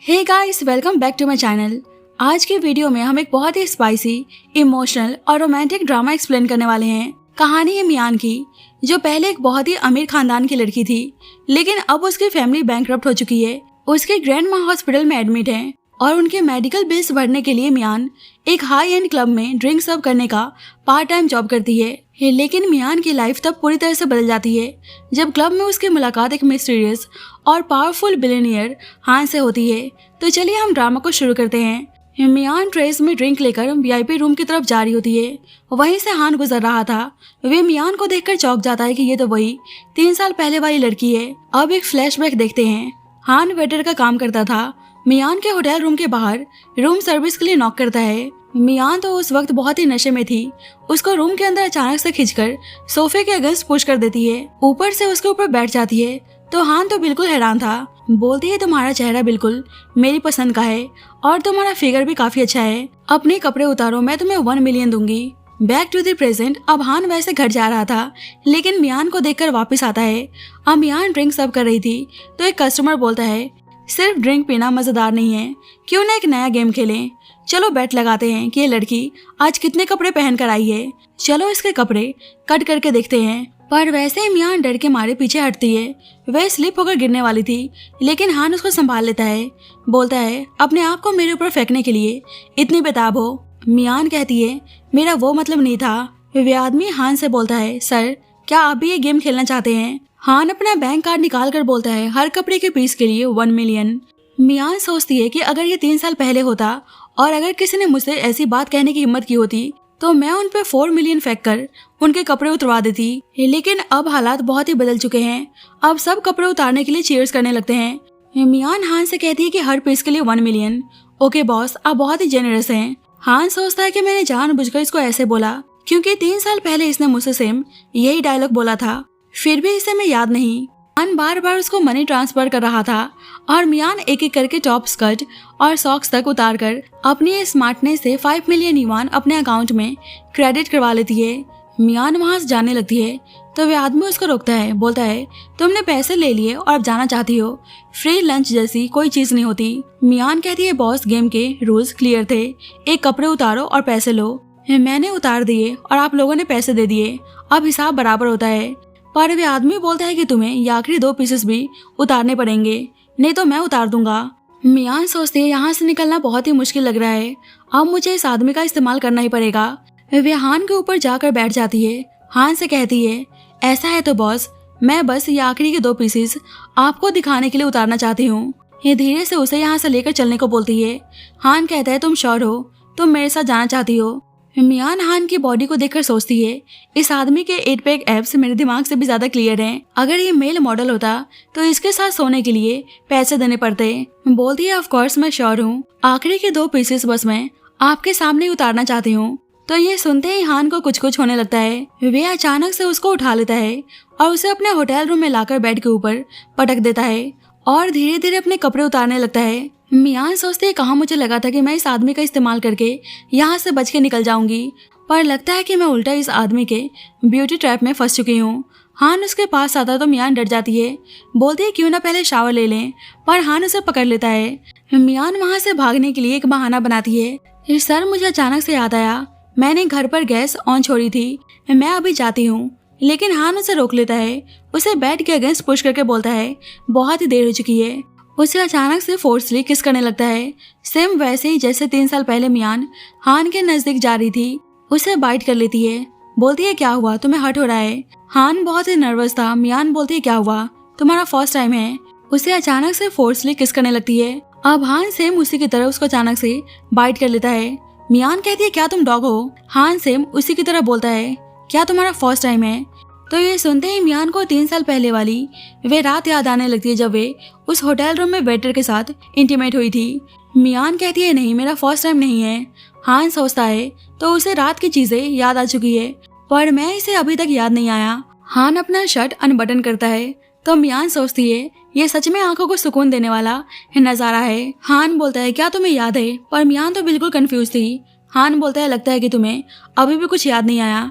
Hey guys, welcome back to my channel. आज की video में हम एक बहुत ही स्पाइसी, इमोशनल और रोमांटिक ड्रामा एक्सप्लेन करने वाले हैं। कहानी है मियान की, जो पहले एक बहुत ही अमीर खानदान की लड़की थी, लेकिन अब उसकी फैमिली बैंकरप्ट हो चुकी है। उसके ग्रैंड माँ हॉस्पिटल में एडमिट है और उनके मेडिकल बिल्स भरने के लिए मियान एक हाई एंड क्लब में ड्रिंक सर्व करने का पार्ट टाइम जॉब करती है। लेकिन मियान की लाइफ तब पूरी तरह से बदल जाती है जब क्लब में उसकी मुलाकात एक मिस्टीरियस और पावरफुल बिलियनियर हान से होती है। तो चलिए हम ड्रामा को शुरू करते हैं। मियान ट्रेस में ड्रिंक लेकर वीआईपी रूम की तरफ जा रही होती है। वहीं से हान गुजर रहा था। वे मियान को देखकर चौंक जाता है कि ये तो वही 3 साल पहले वाली लड़की है। अब एक फ्लैशबैक देखते हैं। हान वेटर का काम करता था। मियान के होटल रूम के बाहर रूम सर्विस के लिए नॉक करता है। मियान तो उस वक्त बहुत ही नशे में थी। उसको रूम के अंदर अचानक से खींचकर सोफे के अगेंस्ट पुश कर देती है। ऊपर से उसके ऊपर बैठ जाती है। तो हान तो बिल्कुल हैरान था। बोलती है, तुम्हारा चेहरा बिल्कुल मेरी पसंद का है और तुम्हारा फिगर भी काफी अच्छा है। अपने कपड़े उतारो, मैं तुम्हें 1 मिलियन दूंगी। Back to the present. अब हान वैसे घर जा रहा था, लेकिन मियान को देखकर वापस आता है। अब मियान ड्रिंक सर्व कर रही थी तो एक कस्टमर बोलता है, सिर्फ ड्रिंक पीना मजेदार नहीं है, क्यों ना एक नया गेम खेलें। चलो बेट लगाते हैं कि ये लड़की आज कितने कपड़े पहन कर आई है। चलो इसके कपड़े कट करके देखते हैं। पर वैसे ही मियान डर के मारे पीछे हटती है। वह स्लिप होकर गिरने वाली थी, लेकिन हान उसको संभाल लेता है। बोलता है, अपने आप को मेरे ऊपर फेंकने के लिए इतनी बेताब हो। मियान कहती है, मेरा वो मतलब नहीं था। वे आदमी हान से बोलता है, सर क्या आप भी ये गेम खेलना चाहते हैं। हान अपना बैंक कार्ड निकाल कर बोलता है, हर कपड़े के पीस के लिए 1 मिलियन। मियान सोचती है कि अगर ये 3 साल पहले होता और अगर किसी ने मुझसे ऐसी बात कहने की हिम्मत की होती तो मैं उन पे 4 मिलियन फेंक कर उनके कपड़े उतरवा देती। लेकिन अब हालात बहुत ही बदल चुके हैं। अब सब कपड़े उतारने के लिए चीयर्स करने लगते हैं। मियान हान से कहती है कि हर पीस के लिए 1 मिलियन। ओके बॉस, आप बहुत ही जेनरस हैं। हान सोचता है कि मैंने जानबूझकर इसको ऐसे बोला क्योंकि 3 साल पहले इसने मुझसे सेम यही डायलॉग बोला था, फिर भी इसे मैं याद नहीं। हान बार बार उसको मनी ट्रांसफर कर रहा था और मियान एक एक करके टॉप स्कर्ट और सॉक्स तक उतार कर अपनी स्मार्टनेस से 5 मिलियन युआन अपने अकाउंट में क्रेडिट करवा लेती है। मियान वहां से जाने लगती है तो वे आदमी उसको रोकता है। बोलता है, तुमने पैसे ले लिए और अब जाना चाहती हो, फ्री लंच जैसी कोई चीज नहीं होती। मियान कहती है, बॉस गेम के रूल्स क्लियर थे, एक कपड़े उतारो और पैसे लो। मैंने उतार दिए और आप लोगों ने पैसे दे दिए, अब हिसाब बराबर होता है। पर वे आदमी बोलता है कि तुम्हें ये आखिरी 2 पीसेस भी उतारने पड़ेंगे, नहीं तो मैं उतार दूंगा। मियान सोचती है, यहाँ से निकलना बहुत ही मुश्किल लग रहा है, अब मुझे इस आदमी का इस्तेमाल करना ही पड़ेगा। वे हान के ऊपर जाकर बैठ जाती है। हान से कहती है, ऐसा है तो बॉस, मैं बस ये आखिरी के 2 पीसेस आपको दिखाने के लिए उतारना चाहती हूँ। ये धीरे से उसे यहाँ से लेकर चलने को बोलती है। हान कहता है, तुम श्योर हो, तुम मेरे साथ जाना चाहती हो। मियान हान की बॉडी को देखकर सोचती है, इस आदमी के 8 पैक एब्स मेरे दिमाग से भी ज्यादा क्लियर हैं। अगर ये मेल मॉडल होता तो इसके साथ सोने के लिए पैसे देने पड़ते। बोलती है, ऑफ कोर्स मैं श्योर हूँ, आखिरी के 2 पीसेस बस मैं आपके सामने उतारना चाहती हूँ। तो ये सुनते ही हान को कुछ कुछ होने लगता है। वे अचानक से उसको उठा लेता है और उसे अपने होटल रूम में लाकर बेड के ऊपर पटक देता है और धीरे धीरे अपने कपड़े उतारने लगता है। मियान सोचते हैं, कहाँ मुझे लगा था कि मैं इस आदमी का इस्तेमाल करके यहाँ से बच के निकल जाऊंगी, पर लगता है कि मैं उल्टा इस आदमी के ब्यूटी ट्रैप में फंस चुकी हूँ। हान उसके पास आता तो मियान डर जाती है। बोलती है, क्यों ना पहले शावर ले लें, पर हान उसे पकड़ लेता है। मियान वहाँ से भागने के लिए एक बहाना बनाती है। सर मुझे अचानक से याद आया, मैंने घर पर गैस ऑन छोड़ी थी, मैं अभी जाती हूँ। लेकिन हान उसे रोक लेता है। उसे बेड के अगेंस्ट पुश करके बोलता है, बहुत ही देर हो चुकी है। उसे अचानक से फोर्सली किस करने लगता है, सेम वैसे ही जैसे 3 साल पहले मियान हान के नजदीक जा रही थी। उसे बाइट कर लेती है। बोलती है, क्या हुआ, तुम्हें हर्ट हो रहा है। हान बहुत ही नर्वस था। मियान बोलती है, क्या हुआ, तुम्हारा फर्स्ट टाइम है। उसे अचानक से फोर्सली किस करने लगती है। अब हान सेम उसी की तरह उसको अचानक से बाइट कर लेता है। मियान कहती है, क्या तुम डॉग हो। हान सेम उसी की तरह बोलता है, क्या तुम्हारा फर्स्ट टाइम है। तो ये सुनते ही मियान को 3 साल पहले वाली वे रात याद आने लगती है जब वे उस होटल रूम में वेटर के साथ इंटीमेट हुई थी। मियान कहती है, नहीं मेरा फर्स्ट टाइम नहीं है। हान सोचता है तो उसे रात की चीजें याद आ चुकी है, पर मैं इसे अभी तक याद नहीं आया। हान अपना शर्ट अनबटन करता है तो मियान सोचती है, ये सच में आंखों को सुकून देने वाला नजारा है। हान बोलता है, क्या तुम्हें याद है, पर मियान तो बिल्कुल कंफ्यूज थी। हान बोलता है, लगता है कि तुम्हें अभी भी कुछ याद नहीं आया।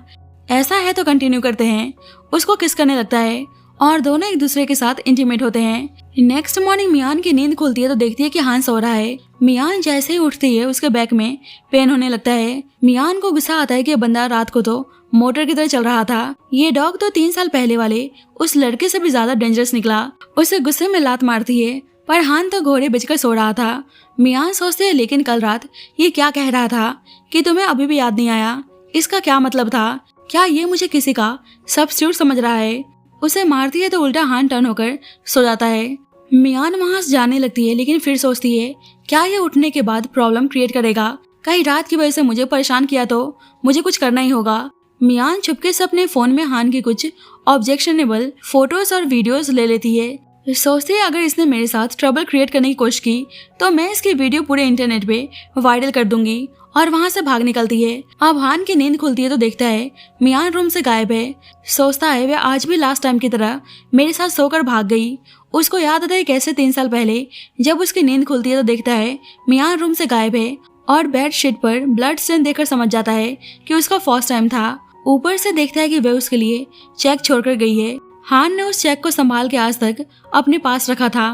ऐसा है तो कंटिन्यू करते हैं। उसको किस करने लगता है और दोनों एक दूसरे के साथ इंटीमेट होते हैं। नेक्स्ट मॉर्निंग मियान की नींद खुलती है तो देखती है कि हान सो रहा है। मियान जैसे ही उठती है उसके बैक में पेन होने लगता है। मियान को गुस्सा आता है कि बंदा रात को तो मोटर की तरह चल रहा था। ये डॉग तो 3 साल पहले वाले उस लड़के से भी ज्यादा डेंजरस निकला। उसे गुस्से में लात मारती है, पर हान तो घोड़े बेचकर सो रहा था। मियान सोचते है लेकिन कल रात ये क्या कह रहा था कि तुम्हें अभी भी याद नहीं आया, इसका क्या मतलब था? क्या ये मुझे किसी का सब्स्टिट्यूट समझ रहा है? उसे मारती है तो उल्टा हान टर्न होकर सो जाता है। मियान वहां से जाने लगती है लेकिन फिर सोचती है क्या ये उठने के बाद प्रॉब्लम क्रिएट करेगा? कहीं रात की वजह से मुझे परेशान किया तो मुझे कुछ करना ही होगा। मियान चुपके से अपने फोन में हान की कुछ ऑब्जेक्शनेबल फोटोज और वीडियोस ले लेती है। सोचती है अगर इसने मेरे साथ ट्रबल क्रिएट करने की कोशिश की तो मैं इसकी वीडियो पूरे इंटरनेट पे वायरल कर दूंगी, और वहां से भाग निकलती है। अब हान की नींद खुलती है तो देखता है मियान रूम से गायब है। सोचता है वह आज भी लास्ट टाइम की तरह मेरे साथ सोकर भाग गई। उसको याद आता है कैसे 3 साल पहले जब उसकी नींद खुलती है तो देखता है मियान रूम से गायब है, और बेड शीट पर ब्लड स्टेन देखकर समझ जाता है कि उसका फर्स्ट टाइम था। ऊपर से देखता है कि वह उसके लिए चेक छोड़कर गई है। हान ने उस चेक को संभाल के आज तक अपने पास रखा था।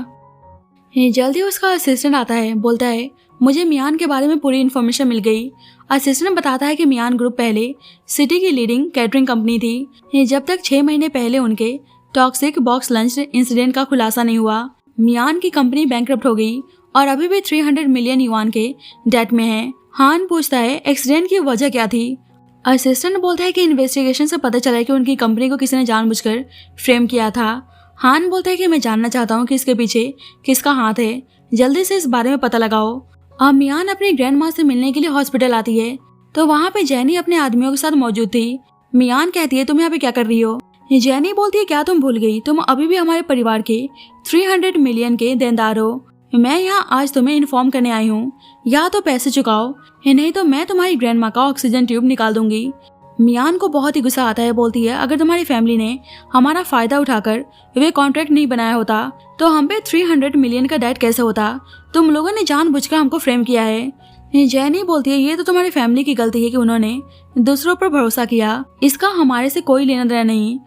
जल्दी उसका असिस्टेंट आता है, बोलता है मुझे मियान के बारे में पूरी इन्फॉर्मेशन मिल गई। असिस्टेंट बताता है कि मियान ग्रुप पहले सिटी की लीडिंग कैटरिंग कंपनी थी, जब तक 6 महीने पहले उनके टॉक्सिक बॉक्स लंच इंसिडेंट का खुलासा नहीं हुआ। मियान की कंपनी बैंकरप्ट हो गई और अभी भी 300 मिलियन युआन के डेट में है। हान पूछता है एक्सीडेंट की वजह क्या थी। असिस्टेंट बोलता है कि इन्वेस्टिगेशन से पता चला है कि उनकी कंपनी को किसी ने जानबूझकर फ्रेम किया था। हान बोलता है कि मैं जानना चाहता हूँ कि इसके पीछे किसका हाथ है, जल्दी से इस बारे में पता लगाओ। अब मियान अपनी ग्रैंड माँ से मिलने के लिए हॉस्पिटल आती है तो वहाँ पे जैनी अपने आदमियों के साथ मौजूद थी। मियान कहती है तुम यहाँ पे क्या कर रही हो? जैनी बोलती है क्या तुम भूल गई, तुम अभी भी हमारे परिवार के 300 मिलियन के देनदार हो। मैं यहाँ आज तुम्हें इन्फॉर्म करने आई हूँ, या तो पैसे चुकाओ नहीं तो मैं तुम्हारी ग्रैंड माँ का ऑक्सीजन ट्यूब निकाल दूंगी। मियान को बहुत ही गुस्सा आता है, बोलती है अगर तुम्हारी फैमिली ने हमारा फायदा उठाकर वे कॉन्ट्रैक्ट नहीं बनाया होता तो हम पे 300 मिलियन का डेट कैसे होता? तुम लोगों ने जानबूझकर हमको फ्रेम किया है। जैनी बोलती है ये तो तुम्हारी फैमिली की गलती है कि उन्होंने दूसरों पर भरोसा किया, इसका हमारे से कोई लेना देना नहीं।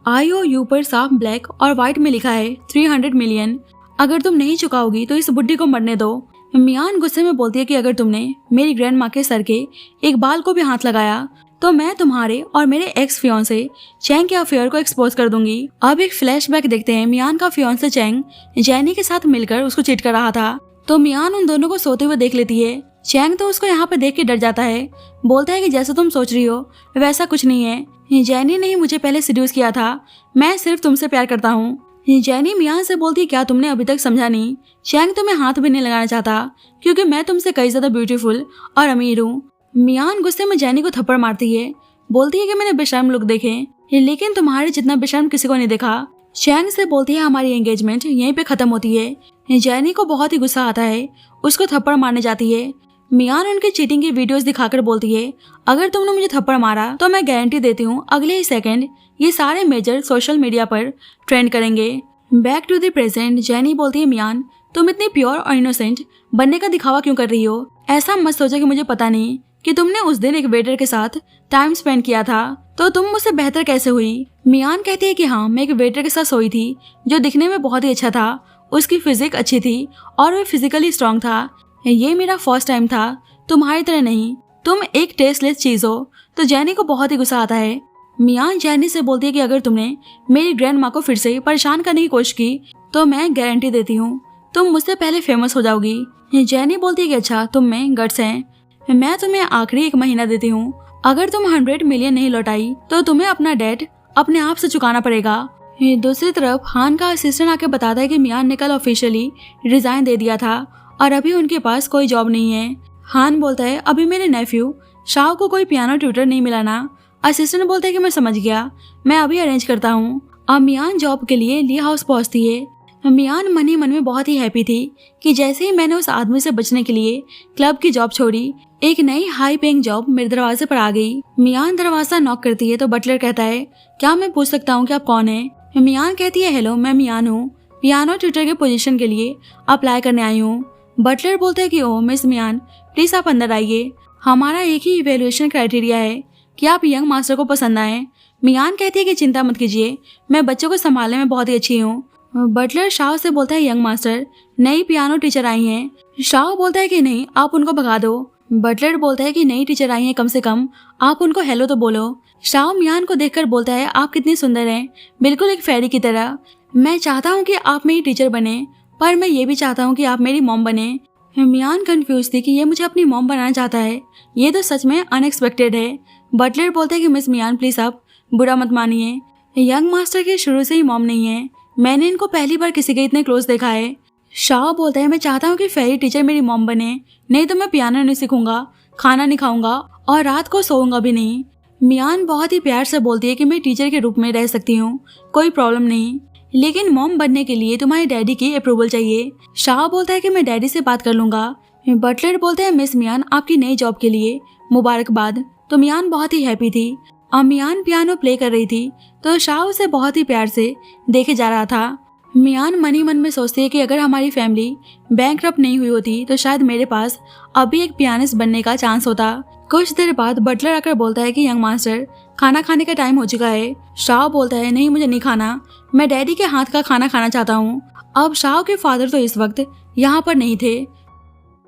IOU पर साफ ब्लैक और व्हाइट में लिखा है 300 मिलियन। अगर तुम नहीं चुकाओगी तो इस बुड्ढी को मरने दो। मियान गुस्से में बोलती है कि अगर तुमने मेरी ग्रैंड माँ के सर के एक बाल को भी हाथ लगाया तो मैं तुम्हारे और मेरे एक्स फियोंसे चैंग के अफेयर को एक्सपोज कर दूंगी। अब एक फ्लैशबैक देखते हैं। मियान का फियोंसे चैंग जैनी के साथ मिलकर उसको चीट कर रहा था तो मियान उन दोनों को सोते हुए देख लेती है। चैंग तो उसको यहाँ पे देख के डर जाता है, बोलता है कि जैसा तुम सोच रही हो वैसा कुछ नहीं है। जैनी ने ही मुझे पहले सीड्यूस किया था, मैं सिर्फ तुमसे प्यार करता हूँ। जैनी मियान से बोलती है क्या तुमने अभी तक समझा नहीं? चैंग तुम्हें हाथ भी नहीं लगाना चाहता क्योंकि मैं तुमसे कई ज्यादा ब्यूटीफुल और अमीर हूँ। मियान गुस्से में जैनी को थप्पड़ मारती है, बोलती है कि मैंने बेशर्म लोग देखे लेकिन तुम्हारे जितना बेशर्म किसी को नहीं देखा। चैंग से बोलती है हमारी एंगेजमेंट यहीं पे खत्म होती है। जैनी को बहुत ही गुस्सा आता है, उसको थप्पड़ मारने जाती है। मियान उनके चीटिंग की वीडियोस दिखाकर बोलती है अगर तुमने मुझे थप्पड़ मारा तो मैं गारंटी देती हूँ अगले ही सेकंड ये सारे मेजर सोशल मीडिया पर ट्रेंड करेंगे। Back to the present. Jenny बोलती है मियान तुम इतनी प्योर और इनोसेंट बनने का दिखावा क्यों कर रही हो? ऐसा मत सोचो कि मुझे पता नहीं कि तुमने उस दिन एक वेटर के साथ टाइम स्पेंड किया था तो तुम मुझसे बेहतर कैसे हुई? मियान कहती है कि हाँ मैं एक वेटर के साथ सोई थी जो दिखने में बहुत ही अच्छा था, उसकी फिजिक अच्छी थी और वह फिजिकली स्ट्रांग था। ये मेरा फर्स्ट टाइम था, तुम्हारी तरह नहीं, तुम एक टेस्टलेस चीज हो। तो जैनी को बहुत ही गुस्सा आता है। मियान जैनी से बोलती है कि अगर तुमने मेरी ग्रैंड माँ को फिर से परेशान करने की कोशिश की तो मैं गारंटी देती हूँ तुम मुझसे पहले फेमस हो जाओगी। जैनी बोलती है कि अच्छा तुम में गट्स हैं, मैं तुम्हें आखिरी 1 महीना देती हूँ, अगर तुम 100 मिलियन नहीं लौटाई तो तुम्हें अपना डेट अपने आप से चुकाना पड़ेगा। दूसरी तरफ हान का असिस्टेंट आके बताता है कि मियान ने कल ऑफिशियली रिजाइन दे दिया था और अभी उनके पास कोई जॉब नहीं है। हान बोलता है अभी मेरे नेफ्यू शाओ को कोई पियानो ट्यूटर नहीं मिला ना? असिस्टेंट बोलता है कि मैं समझ गया, मैं अभी अरेंज करता हूँ। अब मियान जॉब के लिए ली हाउस पहुँचती है। मियान मन ही मन में बहुत ही हैप्पी थी कि जैसे ही मैंने उस आदमी से बचने के लिए क्लब की जॉब छोड़ी एक नई हाई पेइंग जॉब मेरे दरवाजे पर आ गई। मियान दरवाजा नॉक करती है तो बटलर कहता है क्या मैं पूछ सकता हूँ कि आप कौन है? मियान कहती है हेलो मैं मियान हूँ, पियानो ट्यूटर के पोजीशन के लिए अप्लाई करने आई हूँ। बटलर बोलता है कि ओह मिस मियान प्लीज आप अंदर आइए, हमारा एक ही इवेल्युएशन क्राइटेरिया है कि आप यंग मास्टर को पसंद आए। मियान कहती है कि चिंता मत कीजिए, मैं बच्चों को संभालने में बहुत ही अच्छी हूँ। बटलर शाओ से बोलता है, यंग मास्टर, नई पियानो टीचर आई हैं। शाओ बोलता है कि नहीं, आप उनको भगा दो। बटलर बोलता है कि नई टीचर आई हैं, कम से कम आप उनको हेलो तो बोलो। शाओ मियान को देखकर बोलता है, आप कितनी सुंदर हैं, बिल्कुल एक फेरी की तरह। मैं चाहता हूँ कि आप मेरी टीचर बने, पर मैं ये भी चाहता हूँ कि आप मेरी मॉम बने। मियान कंफ्यूज थी कि ये मुझे अपनी मॉम बनाना चाहता है, ये तो सच में अनएक्सपेक्टेड है। बटलर बोलता है कि मिस मियान प्लीज आप बुरा मत मानिए, यंग मास्टर की शुरू से ही मॉम नहीं है, मैंने इनको पहली बार किसी के इतने क्लोज देखा है। शाओ बोलता है, मैं चाहता हूँ कि फेरी टीचर मेरी मॉम बने, नहीं तो मैं पियानो नहीं सीखूंगा, खाना नहीं खाऊंगा और रात को सोऊंगा भी नहीं। मियान बहुत ही प्यार से बोलती है कि मैं टीचर के रूप में रह सकती हूँ, कोई प्रॉब्लम नहीं, लेकिन मॉम बनने के लिए तुम्हारे डैडी की अप्रूवल चाहिए। शाओ बोलता है कि मैं डैडी से बात कर लूंगा। बटलर बोलते हैं, मिस मियान आपकी नई जॉब के लिए मुबारकबाद। तो मियान बहुत ही हैप्पी थी। अब मियान पियानो प्ले कर रही थी तो शाओ उसे बहुत ही प्यार से देखे जा रहा था। मियान मन ही मन में सोचती है कि अगर हमारी फैमिली बैंकरप्ट नहीं हुई होती तो शायद मेरे पास अभी एक पियानिस्ट बनने का चांस होता। कुछ देर बाद बटलर आकर बोलता है कि यंग मास्टर, खाना खाने का टाइम हो चुका है। शाओ बोलता है, नहीं मुझे नहीं खाना, मैं डैडी के हाथ का खाना खाना चाहता हूँ। अब शाओ के फादर तो इस वक्त यहाँ पर नहीं थे।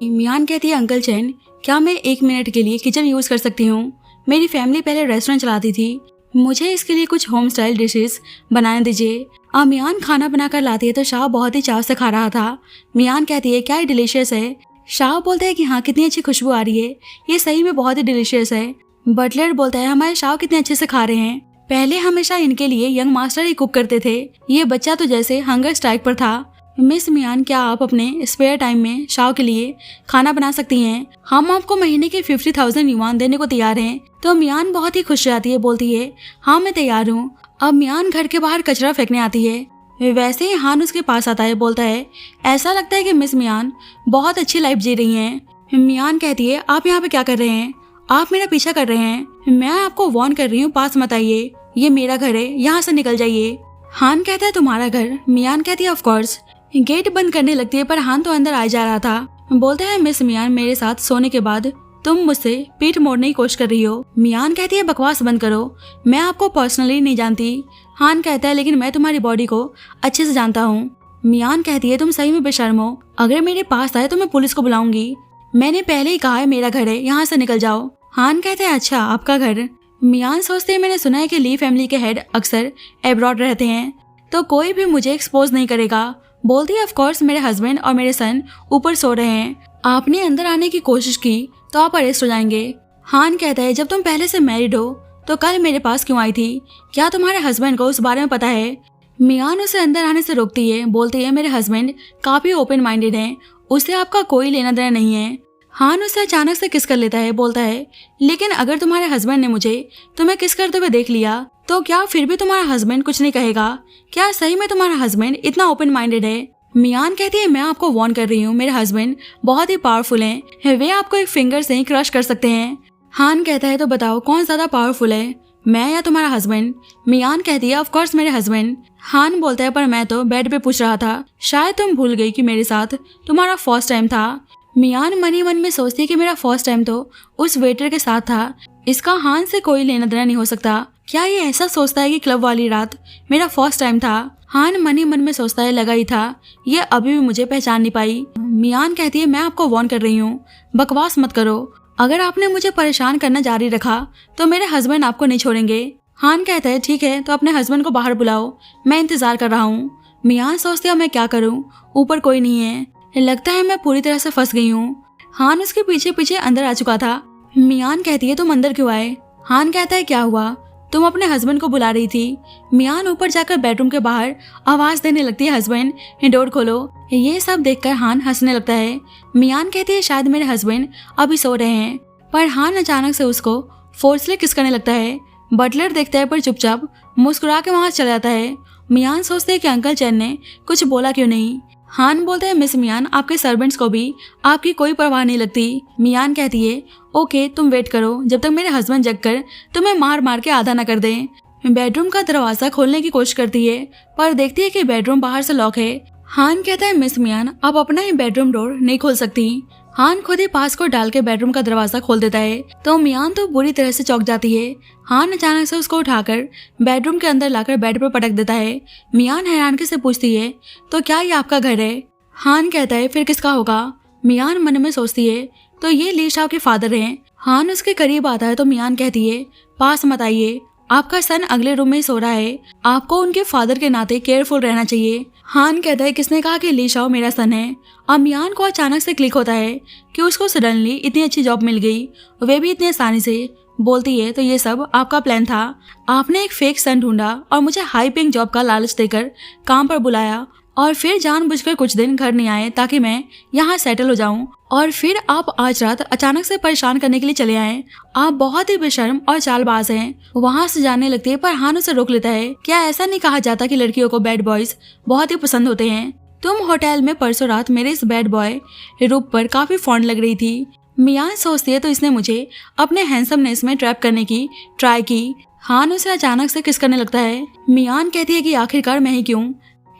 मियान कहती है, अंकल चैन, क्या मैं 1 मिनट के लिए किचन यूज कर सकती हूँ? मेरी फैमिली पहले रेस्टोरेंट चलाती थी, मुझे इसके लिए कुछ होम स्टाइल डिशेस बनाने दीजिए। अब मियान खाना बनाकर लाती है तो शाओ बहुत ही चाव से खा रहा था। मियान कहती है, क्या ये डिलीशियस है? शाओ बोलता है कि हाँ, कितनी अच्छी खुशबू आ रही है, ये सही में बहुत ही डिलीशियस है। बटलर बोलता है, हमारे शाओ कितने अच्छे से खा रहे हैं, पहले हमेशा इनके लिए यंग मास्टर ही कुक करते थे, ये बच्चा तो जैसे हंगर स्ट्राइक पर था। मिस मियान, क्या आप अपने स्पेयर टाइम में शाओ के लिए खाना बना सकती हैं? हम आपको महीने के 50,000 युआन देने को तैयार हैं। तो मियान बहुत ही खुश रहती है, बोलती है, हाँ मैं तैयार हूँ। अब मियान घर के बाहर कचरा फेंकने आती है, वैसे ही हान उसके पास आता है, बोलता है, ऐसा लगता है कि मिस मियान बहुत अच्छी लाइफ जी रही हैं। मियान कहती है, आप यहाँ पे क्या कर रहे हैं? आप मेरा पीछा कर रहे हैं, मैं आपको वार्न कर रही हूँ, पास मत आइए, ये मेरा घर है, यहाँ से निकल जाइए। हान कहता है, तुम्हारा घर? मियान कहती है, ऑफ कोर्स। गेट बंद करने लगती है पर हान तो अंदर आ जा रहा था। बोलता है, मिस मियान, मेरे साथ सोने के बाद तुम मुझसे पीठ मोड़ने की कोशिश कर रही हो। मियान कहती है, बकवास बंद करो, मैं आपको पर्सनली नहीं जानती। हान कहता है, लेकिन मैं तुम्हारी बॉडी को अच्छे से जानता हूँ। मियान कहती है, तुम सही में बेशर्म हो, अगर मेरे पास आए तो मैं पुलिस को बुलाऊंगी, मैंने पहले ही कहा है मेरा घर है, यहाँ से निकल जाओ। हान कहते हैं, अच्छा आपका घर? मियान सोचते हैं, मैंने सुना है कि ली फैमिली के हेड अक्सर एब्रॉड रहते हैं, तो कोई भी मुझे एक्सपोज नहीं करेगा। बोलती है, ऑफ कोर्स मेरे हस्बैंड और मेरे सन ऊपर सो रहे हैं, आपने अंदर आने की कोशिश की तो आप अरेस्ट हो जाएंगे। हान कहता है, जब तुम पहले से मैरिड हो तो कल मेरे पास क्यों आई थी? क्या तुम्हारे हस्बैंड को उस बारे में पता है? मियान उसे अंदर आने से रोकती है, बोलती है, मेरे हस्बैंड काफी ओपन माइंडेड हैं, उससे आपका कोई लेना देना नहीं है। हान उसे अचानक से किस कर लेता है, बोलता है, लेकिन अगर तुम्हारे हस्बैंड ने मुझे तुम्हें किस करते हुए देख लिया तो क्या फिर भी तुम्हारा हस्बैंड कुछ नहीं कहेगा? क्या सही में तुम्हारा हस्बैंड इतना ओपन माइंडेड है? मियान कहती है, मैं आपको वार्न कर रही हूँ, मेरे हस्बैंड बहुत ही पावरफुल हैं, वे आपको एक फिंगर से ही क्रश कर सकते हैं। हान कहता है, तो बताओ कौन ज्यादा पावरफुल है, मैं या तुम्हारा हस्बैंड? मियान कहती है, ऑफ कोर्स मेरे हस्बैंड। हान बोलता है, पर मैं तो बेड पे पूछ रहा था, शायद तुम भूल गई कि मेरे साथ तुम्हारा फर्स्ट टाइम था। मियान मन ही मन में सोचती है कि मेरा फर्स्ट टाइम तो उस वेटर के साथ था, इसका हान से कोई लेना देना नहीं हो सकता। क्या ये ऐसा सोचता है कि क्लब वाली रात मेरा फर्स्ट टाइम था? हान मन ही मन में सोचता है, लगा ही था, ये अभी भी मुझे पहचान नहीं पाई। मियान कहती है, मैं आपको वार्न कर रही हूँ, बकवास मत करो, अगर आपने मुझे परेशान करना जारी रखा तो मेरे हस्बैंड आपको नहीं छोड़ेंगे। हान कहता है, ठीक है, तो अपने हस्बैंड को बाहर बुलाओ, मैं इंतजार कर रहा हूँ। मियान सोचते है, मैं क्या करूँ, ऊपर कोई नहीं है, लगता है मैं पूरी तरह से फंस गई हूँ। हान उसके पीछे पीछे अंदर आ चुका था। मियान कहती है, तुम अंदर क्यों आए? हान कहता है, क्या हुआ, तुम अपने हस्बैंड को बुला रही थी? मियान ऊपर जाकर बेडरूम के बाहर आवाज देने लगती है, हस्बैंड डोर खोलो। ये सब देखकर हान हंसने लगता है। मियान कहती है, शायद मेरे हस्बैंड अभी सो रहे हैं, पर हान अचानक से उसको फोर्सली किस करने लगता है। बटलर देखता है पर चुपचाप मुस्कुरा के वहां चला जाता है। मियान सोचते है कि अंकल चैन ने कुछ बोला क्यों नहीं। हान बोलता है, मिस मियान, आपके सर्वेंट्स को भी आपकी कोई परवाह नहीं लगती। मियान कहती है, ओके तुम वेट करो जब तक मेरे हस्बैंड जगकर तुम्हें मार मार के आधा न कर दें। बेडरूम का दरवाजा खोलने की कोशिश करती है पर देखती है कि बेडरूम बाहर से लॉक है। हान कहता है, मिस मियान, आप अपना ही बेडरूम डोर नहीं खोल सकती। हान खुद ही पासकोड डाल के बेडरूम का दरवाजा खोल देता है तो मियान तो बुरी तरह से चौंक जाती है। हान अचानक से उसको उठाकर बेडरूम के अंदर लाकर बेड पर पटक देता है। मियान हैरानगी से पूछती है, तो क्या ये आपका घर है? हान कहता है, फिर किसका होगा? मियान मन में सोचती है, तो ये ली शाओ के फादर हैं। हान उसके करीब आता है तो मियान कहती है, पास मत आइए, आपका सन अगले रूम में सो रहा है, आपको उनके फादर के नाते केयरफुल रहना चाहिए। हान कहता है, किसने कहा कि ली शाओ मेरा सन है? और मियान को अचानक से क्लिक होता है कि उसको सडनली इतनी अच्छी जॉब मिल गई, वे भी इतनी आसानी से। बोलती है, तो ये सब आपका प्लान था, आपने एक फेक सन ढूंढा और मुझे हाई पेइंग जॉब का लालच देकर काम पर बुलाया और फिर जानबूझकर कुछ दिन घर नहीं आए ताकि मैं यहाँ सेटल हो जाऊं, और फिर आप आज रात अचानक से परेशान करने के लिए चले आए। आप बहुत ही बेशर्म और चालबाज हैं। वहाँ से जाने लगती है पर हान उसे रोक लेता है। क्या ऐसा नहीं कहा जाता कि लड़कियों को बैड बॉयज बहुत ही पसंद होते हैं? तुम होटल में परसों रात मेरे इस बैड बॉय रूप पर काफी फॉन्ड लग रही थी। मियान सोचती है, तो इसने मुझे अपने हैंडसमनेस में ट्रैप करने की ट्राई की। हान उसे अचानक से किस करने लगता है। मियान कहती है कि आखिरकार मैं ही क्यों?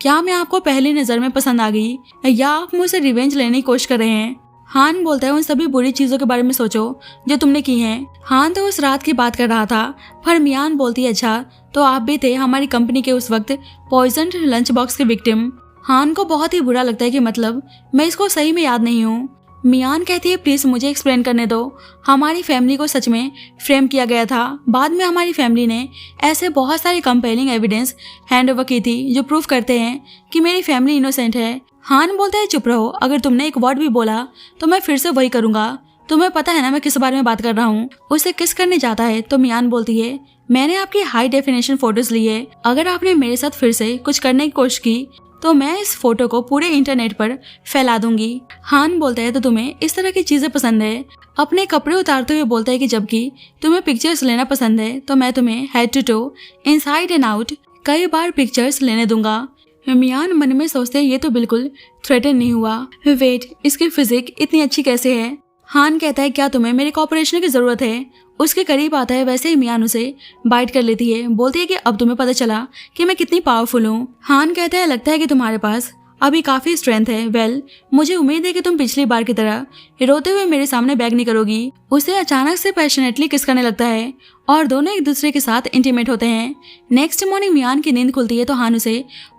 क्या मैं आपको पहली नजर में पसंद आ गई या आप मुझसे रिवेंज लेने की कोशिश कर रहे हैं? हान बोलता है, उन सभी बुरी चीजों के बारे में सोचो जो तुमने की हैं। हान तो उस रात की बात कर रहा था, पर मियान बोलती है, अच्छा तो आप भी थे हमारी कंपनी के उस वक्त पॉइजन लंच बॉक्स के विक्टिम। हान को बहुत ही बुरा लगता है कि मतलब मैं इसको सही में याद नहीं हूँ। मियान कहती है, प्लीज मुझे एक्सप्लेन करने दो। हमारी फैमिली को सच में फ्रेम किया गया था। बाद में हमारी फैमिली ने ऐसे बहुत सारे कंपेलिंग एविडेंस हैंड ओवर की थी जो प्रूफ करते हैं कि मेरी फैमिली इनोसेंट है। हान बोलता है, चुप रहो, अगर तुमने एक वर्ड भी बोला तो मैं फिर से वही करूंगा। तुम्हें पता है ना मैं किस बारे में बात कर रहा हूँ? उसे किस करने जाता है तो मियान बोलती है, मैंने आपकी हाई डेफिनेशन फोटोज ली है। अगर आपने मेरे साथ फिर से कुछ करने की कोशिश की तो मैं इस फोटो को पूरे इंटरनेट पर फैला दूंगी। हान बोलता है, तो तुम्हें इस तरह की चीजें पसंद है? अपने कपड़े उतारते हुए बोलता है कि जबकि तुम्हें पिक्चर्स लेना पसंद है तो मैं तुम्हें head to toe, inside and out कई बार पिक्चर्स लेने दूंगा। मियान मन में सोचते हैं, ये तो बिल्कुल थ्रेटन नहीं हुआ। वेट, इसकी फिजिक इतनी अच्छी कैसे है? हान कहता है, क्या तुम्हें मेरे कॉपरेशन की जरूरत है? उसके करीब आता है, वैसे ही मियान उसे बाइट कर लेती है। बोलती है कि अब तुम्हें पता चला कि मैं कितनी पावरफुल हूँ। हान कहता है, लगता है कि तुम्हारे पास अभी काफी स्ट्रेंथ है। वेल, मुझे उम्मीद है कि तुम पिछली बार की तरह रोते हुए मेरे सामने बैग नहीं करोगी। उसे अचानक से पैशनेटली किस करने लगता है और दोनों एक दूसरे के साथ इंटीमेट होते हैं। नेक्स्ट मॉर्निंग मियान की नींद खुलती है तो हान उसे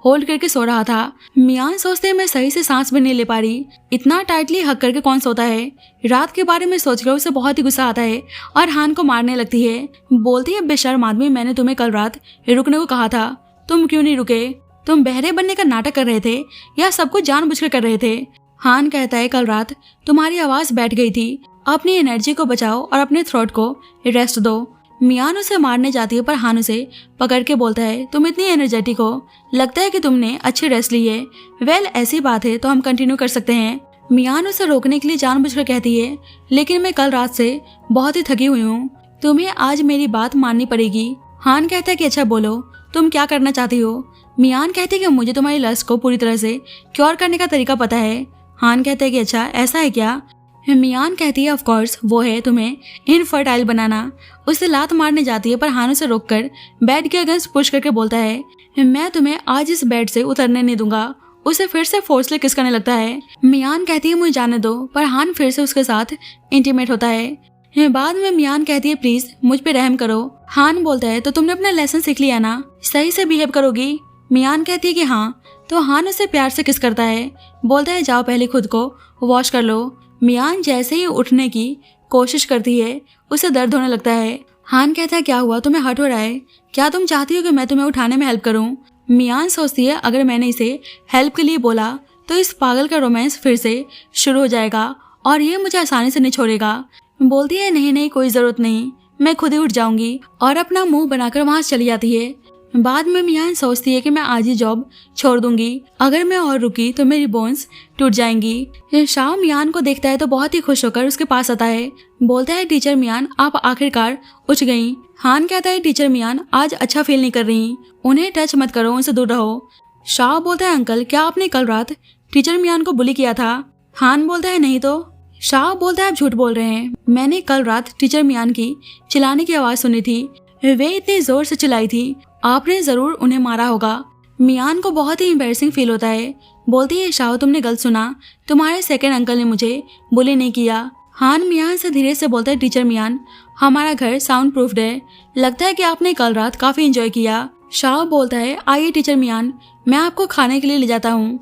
होल्ड करके सो रहा था। मियान सोचते हैं, मैं सही से सांस भी नहीं ले पा रही, इतना टाइटली हक करके कौन सोता है? रात के बारे में सोचकर उसे बहुत ही गुस्सा आता है और हान को मारने लगती है। बोलती है, बेशर्म आदमी, मैंने तुम्हें कल रात रुकने को कहा था, तुम क्यों नहीं रुके? तुम बहरे बनने का नाटक कर रहे थे या सब कुछ जानबूझकर कर रहे थे? हान कहता है, कल रात तुम्हारी आवाज बैठ गई थी, अपनी एनर्जी को बचाओ और अपने थ्रोट को रेस्ट दो। मियान उसे मारने जाती है पर हान उसे पकड़ के बोलता है, तुम इतनी एनर्जेटिक हो, लगता है कि तुमने अच्छी रेस्ट ली है। वेल, ऐसी बात है तो हम कंटिन्यू कर सकते हैं। मियान उसे रोकने के लिए जानबूझकर कहती है, लेकिन मैं कल रात से बहुत ही थकी हुई हूँ, तुम्हें आज मेरी बात माननी पड़ेगी। हान कहता है कि अच्छा बोलो, तुम क्या करना चाहती हो? मियान कहती है कि मुझे तुम्हारी लस्ट को पूरी तरह से क्योर करने का तरीका पता है। हान कहता है कि अच्छा ऐसा है क्या? मियान कहती है, ऑफ कोर्स, वो है तुम्हें इनफर्टाइल बनाना। उसे लात मारने जाती है पर हान उसे रोककर बेड के अगेंस्ट पुश करके बोलता है, मैं तुम्हें आज इस बेड से उतरने नहीं दूंगा। उसे फिर से फोर्सली किस करने लगता है। मियान कहती है, मुझे जाने दो, पर हान फिर से उसके साथ इंटीमेट होता है। बाद में मियान कहती है, प्लीज मुझ पे रहम करो। हान बोलता है, तो तुमने अपना लेसन सीख लिया ना, सही से बिहेव करोगी? मियान कहती है कि हाँ। तो हान उसे प्यार से किस करता है, बोलता है, जाओ पहले खुद को वॉश कर लो। मियान जैसे ही उठने की कोशिश करती है उसे दर्द होने लगता है। हान कहता है, क्या हुआ, तुम्हें हर्ट हो रहा है? क्या तुम चाहती हो कि मैं तुम्हें उठाने में हेल्प करूं? मियान सोचती है, अगर मैंने इसे हेल्प के लिए बोला तो इस पागल का रोमांस फिर से शुरू हो जाएगा और ये मुझे आसानी से नहीं छोड़ेगा। बोलती है, नहीं नहीं, कोई जरूरत नहीं, मैं खुद ही उठ जाऊंगी, और अपना मुंह बनाकर वहां चली जाती है। बाद में मियान सोचती है कि मैं आज ही जॉब छोड़ दूंगी, अगर मैं और रुकी तो मेरी बोन्स टूट जाएंगी। शाओ मियान को देखता है तो बहुत ही खुश होकर उसके पास आता है। बोलता है, टीचर मियान, आप आखिरकार उठ गई। हान कहता है, टीचर मियान आज अच्छा फील नहीं कर रही, उन्हें टच मत करो, उनसे दूर रहो। शाओ बोलता है, अंकल, क्या आपने कल रात टीचर मियान को बुली किया था? हान बोलता है, नहीं तो। शाओ बोलता है, आप झूठ बोल रहे हैं, मैंने कल रात टीचर मियान की चिल्लाने की आवाज सुनी थी, वे इतनी जोर से चिल्लाई थी, आपने जरूर उन्हें मारा होगा। मियान को बहुत ही एम्बैरेसिंग फील होता है बोलती है शाओ तुमने गलत सुना, तुम्हारे सेकंड अंकल ने मुझे बुली नहीं किया। हान मियान से धीरे से बोलता है टीचर मियान, हमारा घर साउंड प्रूफ्ड है, लगता है कि आपने कल रात काफी एंजॉय किया। शाओ बोलता है आइए टीचर मियान, मैं आपको खाने के लिए ले जाता हूँ।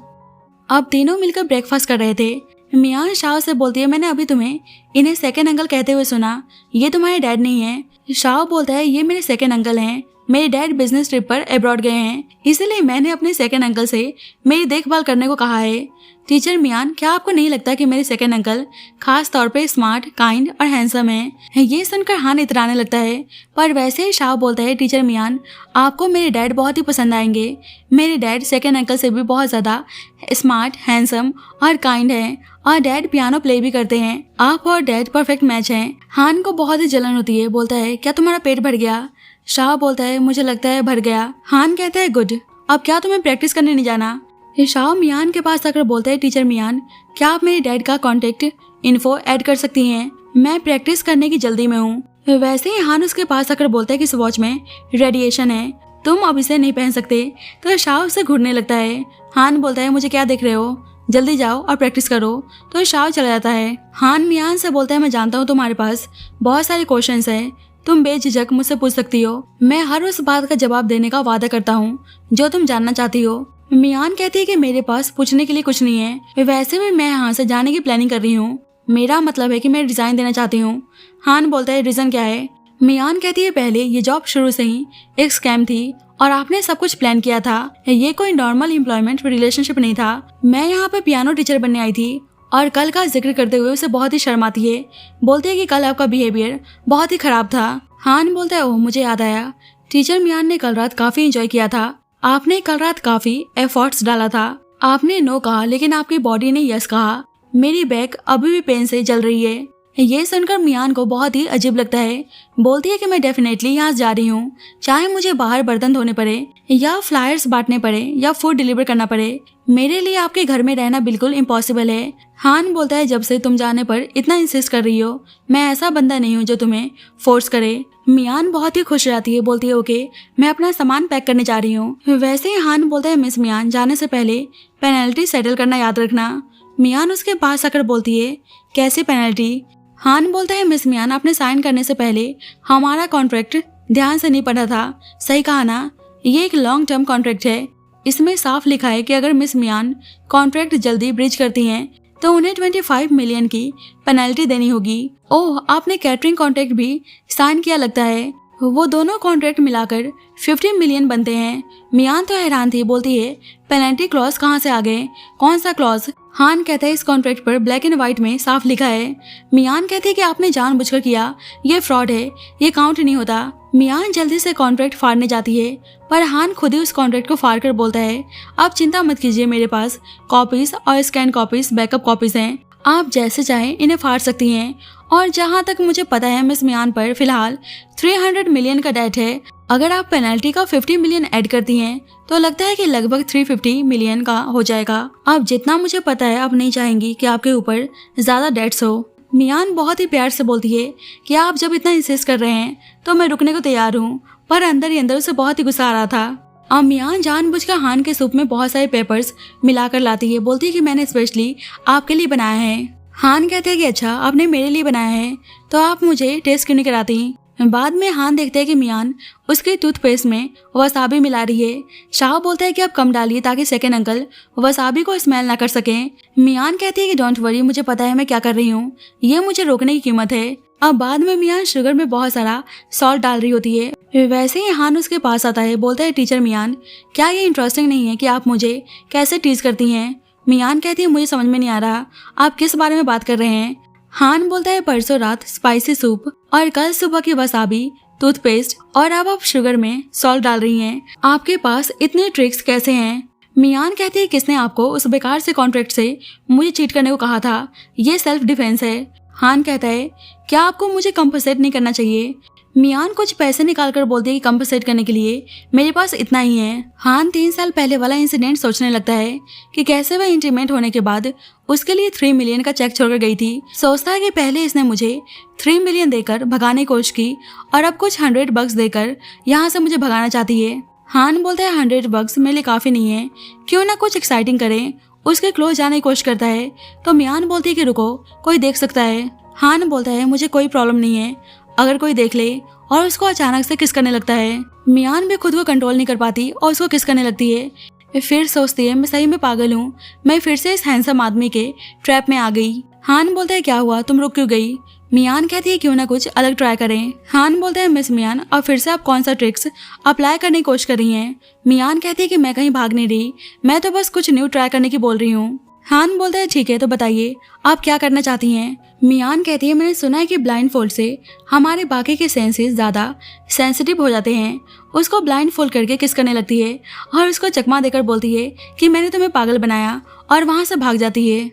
अब तीनों मिलकर ब्रेकफास्ट कर रहे थे। मियान शाओ से बोलती है मैंने अभी तुम्हें इन्हें सेकंड अंकल कहते हुए सुना, ये तुम्हारे डैड नहीं है। शाओ बोलता है ये मेरे सेकंड अंकल हैं, मेरे डैड बिजनेस ट्रिप पर अब्रॉड गए हैं, इसलिए मैंने अपने सेकंड अंकल से मेरी देखभाल करने को कहा है। टीचर मियान, क्या आपको नहीं लगता कि मेरे सेकंड अंकल खास तौर पे स्मार्ट, काइंड और हैंडसम हैं? ये सुनकर हान इतराने लगता है, पर वैसे ही शाओ बोलता है टीचर मियान, आपको मेरे डैड बहुत ही पसंद आएंगे। मेरे डैड सेकंड अंकल से भी बहुत ज़्यादा स्मार्ट, हैंडसम और काइंड हैं और डैड पियानो प्ले भी करते हैं। आप और डैड परफेक्ट मैच हैं। हान को बहुत ही जलन होती है, बोलता है क्या तुम्हारा पेट भर गया? शाओ बोलता है मुझे लगता है भर गया। हान कहता है गुड, अब क्या तुम्हें प्रैक्टिस करने नहीं जाना? शाओ मियान के पास आकर बोलता है टीचर मियान, क्या आप मेरे डैड का कॉन्टेक्ट इन्फो ऐड कर सकती हैं? मैं प्रैक्टिस करने की जल्दी में हूँ। वैसे ही हान उसके पास आकर बोलता है कि इस वॉच में रेडिएशन है, तुम अब इसे नहीं पहन सकते। तो शाओ उसे घूरने लगता है। हान बोलता है मुझे क्या देख रहे हो, जल्दी जाओ और प्रैक्टिस करो। तो शाओ चला जाता है। हान मियान से बोलता है मैं जानता हूँ तुम्हारे पास बहुत सारे क्वेश्चंस हैं, तुम बेझिझक मुझसे पूछ सकती हो, मैं हर उस बात का जवाब देने का वादा करता हूँ जो तुम जानना चाहती हो। मियान कहती है कि मेरे पास पूछने के लिए कुछ नहीं है, वैसे भी मैं यहाँ से जाने की प्लानिंग कर रही हूँ, मेरा मतलब है कि मैं रिजाइन देना चाहती हूँ। हान बोलता है रीजन क्या है? मियान कहती है पहले ये जॉब शुरू से ही एक स्कैम थी और आपने सब कुछ प्लान किया था, ये कोई नॉर्मल एम्प्लॉयमेंट रिलेशनशिप नहीं था। मैं यहाँ पे पियानो टीचर बनने आई थी और कल का जिक्र करते हुए उसे बहुत ही शर्म आती है, बोलती है कि कल आपका बिहेवियर बहुत ही खराब था। हान बोलता है ओह मुझे याद आया, टीचर मियान ने कल रात काफी एंजॉय किया था, आपने कल रात काफी एफर्ट्स डाला था, आपने नो कहा लेकिन आपकी बॉडी ने यस कहा, मेरी बैक अभी भी पेन से जल रही है। ये सुनकर मियान को बहुत ही अजीब लगता है, बोलती है कि मैं डेफिनेटली यहाँ जा रही हूँ, चाहे मुझे बाहर बर्तन धोने पड़े या फ्लायर्स बांटने पड़े या फूड डिलीवर करना पड़े, मेरे लिए आपके घर में रहना बिल्कुल इम्पॉसिबल है। हान बोलता है जब से तुम जाने पर इतना इंसिस्ट कर रही हो, मैं ऐसा बंदा नहीं हूँ जो तुम्हें फोर्स करे। मियान बहुत ही खुश रहती है, बोलती है ओके मैं अपना सामान पैक करने जा रही हूँ। वैसे ही हान बोलता है मिस मियान जाने से पहले पेनल्टी सेटल करना याद रखना। मियान उसके पास आकर बोलती है कैसी पेनल्टी? हान बोलता है मिस मियान आपने साइन करने से पहले हमारा कॉन्ट्रैक्ट ध्यान से नहीं पढ़ा था, सही कहा ना, ये एक लॉन्ग टर्म कॉन्ट्रैक्ट है, इसमें साफ लिखा है कि अगर मिस मियान कॉन्ट्रैक्ट जल्दी ब्रीच करती हैं तो उन्हें 25 मिलियन की पेनल्टी देनी होगी। ओह आपने कैटरिंग कॉन्ट्रैक्ट भी साइन किया लगता है, वो दोनों कॉन्ट्रैक्ट मिलाकर 50 मिलियन बनते हैं। मियान तो हैरान थी, बोलती है पेनल्टी क्लॉज कहाँ से आ गए, कौन सा क्लॉज? हान कहता है इस कॉन्ट्रैक्ट पर ब्लैक एंड व्हाइट में साफ लिखा है। मियान कहती है कि आपने जानबूझकर किया, ये फ्रॉड है, ये काउंट नहीं होता। मियान जल्दी से कॉन्ट्रैक्ट फाड़ने जाती है पर हान खुद ही उस कॉन्ट्रैक्ट को फाड़ कर बोलता है आप चिंता मत कीजिए, मेरे पास कॉपीज और स्कैन कॉपीज बैकअप कॉपीज हैं, आप जैसे चाहें इन्हें फाड़ सकती हैं। और जहाँ तक मुझे पता है मिस मियान पर फिलहाल 300 मिलियन का डेट है, अगर आप पेनल्टी का 50 मिलियन ऐड करती हैं तो लगता है कि लगभग 350 मिलियन का हो जाएगा। अब जितना मुझे पता है आप नहीं चाहेंगी कि आपके ऊपर ज्यादा डेट्स हो। मियान बहुत ही प्यार से बोलती है कि आप जब इतना इंसिस्ट कर रहे हैं तो मैं रुकने को तैयार हूँ, पर अंदर ही अंदर उसे बहुत ही गुस्सा आ रहा था। अब मियान जानबूझकर हान के सूप में बहुत सारे पेपर्स मिलाकर लाती है, बोलती है कि मैंने स्पेशली आपके लिए बनाया है। हान कहते हैं कि अच्छा आपने मेरे लिए बनाया है तो आप मुझे टेस्ट क्यों नहीं कराती? बाद में हान देखते हैं कि मियान उसके टूथपेस्ट में वसाबी मिला रही है। शाह बोलता है कि आप कम डालिए ताकि सेकंड अंकल वसाबी को स्मेल ना कर सकें। मियान कहती है कि डोंट वरी, मुझे पता है मैं क्या कर रही हूँ, ये मुझे रोकने की कीमत है। अब बाद में मियान शुगर में बहुत सारा सॉल्ट डाल रही होती है। वैसे ही हान उसके पास आता है, बोलता है टीचर मियान क्या ये इंटरेस्टिंग नहीं है कि आप मुझे कैसे टीज करती हैं? मियान कहती है मुझे समझ में नहीं आ रहा आप किस बारे में बात कर रहे हैं। हान बोलता है परसों रात स्पाइसी सूप और कल सुबह की वसाबी, टूथपेस्ट और अब आप शुगर में सॉल्ट डाल रही हैं, आपके पास इतने ट्रिक्स कैसे हैं? मियान कहती है किसने आपको उस बेकार से कॉन्ट्रैक्ट से मुझे चीट करने को कहा था, ये सेल्फ डिफेंस है। हान कहता है क्या आपको मुझे कंपनसेट नहीं करना चाहिए? मियान कुछ पैसे निकाल कर बोलती है कि कंपनसेट करने के लिए मेरे पास इतना ही है। हान 3 साल पहले वाला इंसिडेंट सोचने लगता है कि कैसे वह इंटीमेट होने के बाद उसके लिए 3 मिलियन का चेक छोड़कर गई थी। सोचता है कि पहले इसने मुझे 3 मिलियन देकर भगाने की कोशिश की और अब कुछ 100 बक्स देकर यहाँ से मुझे भगाना चाहती है। हान बोलता है 100 बक्स मेरे लिए काफी नहीं है, क्यों ना कुछ एक्साइटिंग करें उसके क्लोज जाने की कोशिश करता है तो मियान बोलती है कि रुको, कोई देख सकता है। हान बोलता है मुझे कोई प्रॉब्लम नहीं है अगर कोई देख ले, और उसको अचानक से किस करने लगता है। मियान भी खुद को कंट्रोल नहीं कर पाती और उसको किस करने लगती है। फिर सोचती है मैं सही में पागल हूँ, मैं फिर से इस हैंडसम आदमी के ट्रैप में आ गई। हान बोलता है क्या हुआ, तुम रुक क्यों गई। मियान कहती है क्यों ना कुछ अलग ट्राई करें। हान बोलता है मिस मियान, अब फिर से आप कौन सा ट्रिक्स अप्लाई करने की कोशिश कर रही हैं। मियान कहती है कि मैं कहीं भाग नहीं रही, मैं तो बस कुछ न्यू ट्राई करने की बोल रही हूँ। हान बोलता है ठीक है तो बताइए आप क्या करना चाहती हैं। मियान कहती है मैंने सुना है कि ब्लाइंड फोल्ड से हमारे बाकी के सेंसेस ज़्यादा सेंसिटिव हो जाते हैं। उसको ब्लाइंड फोल्ड करके किस करने लगती है और उसको चकमा देकर बोलती है कि मैंने तुम्हें पागल बनाया, और वहाँ से भाग जाती है।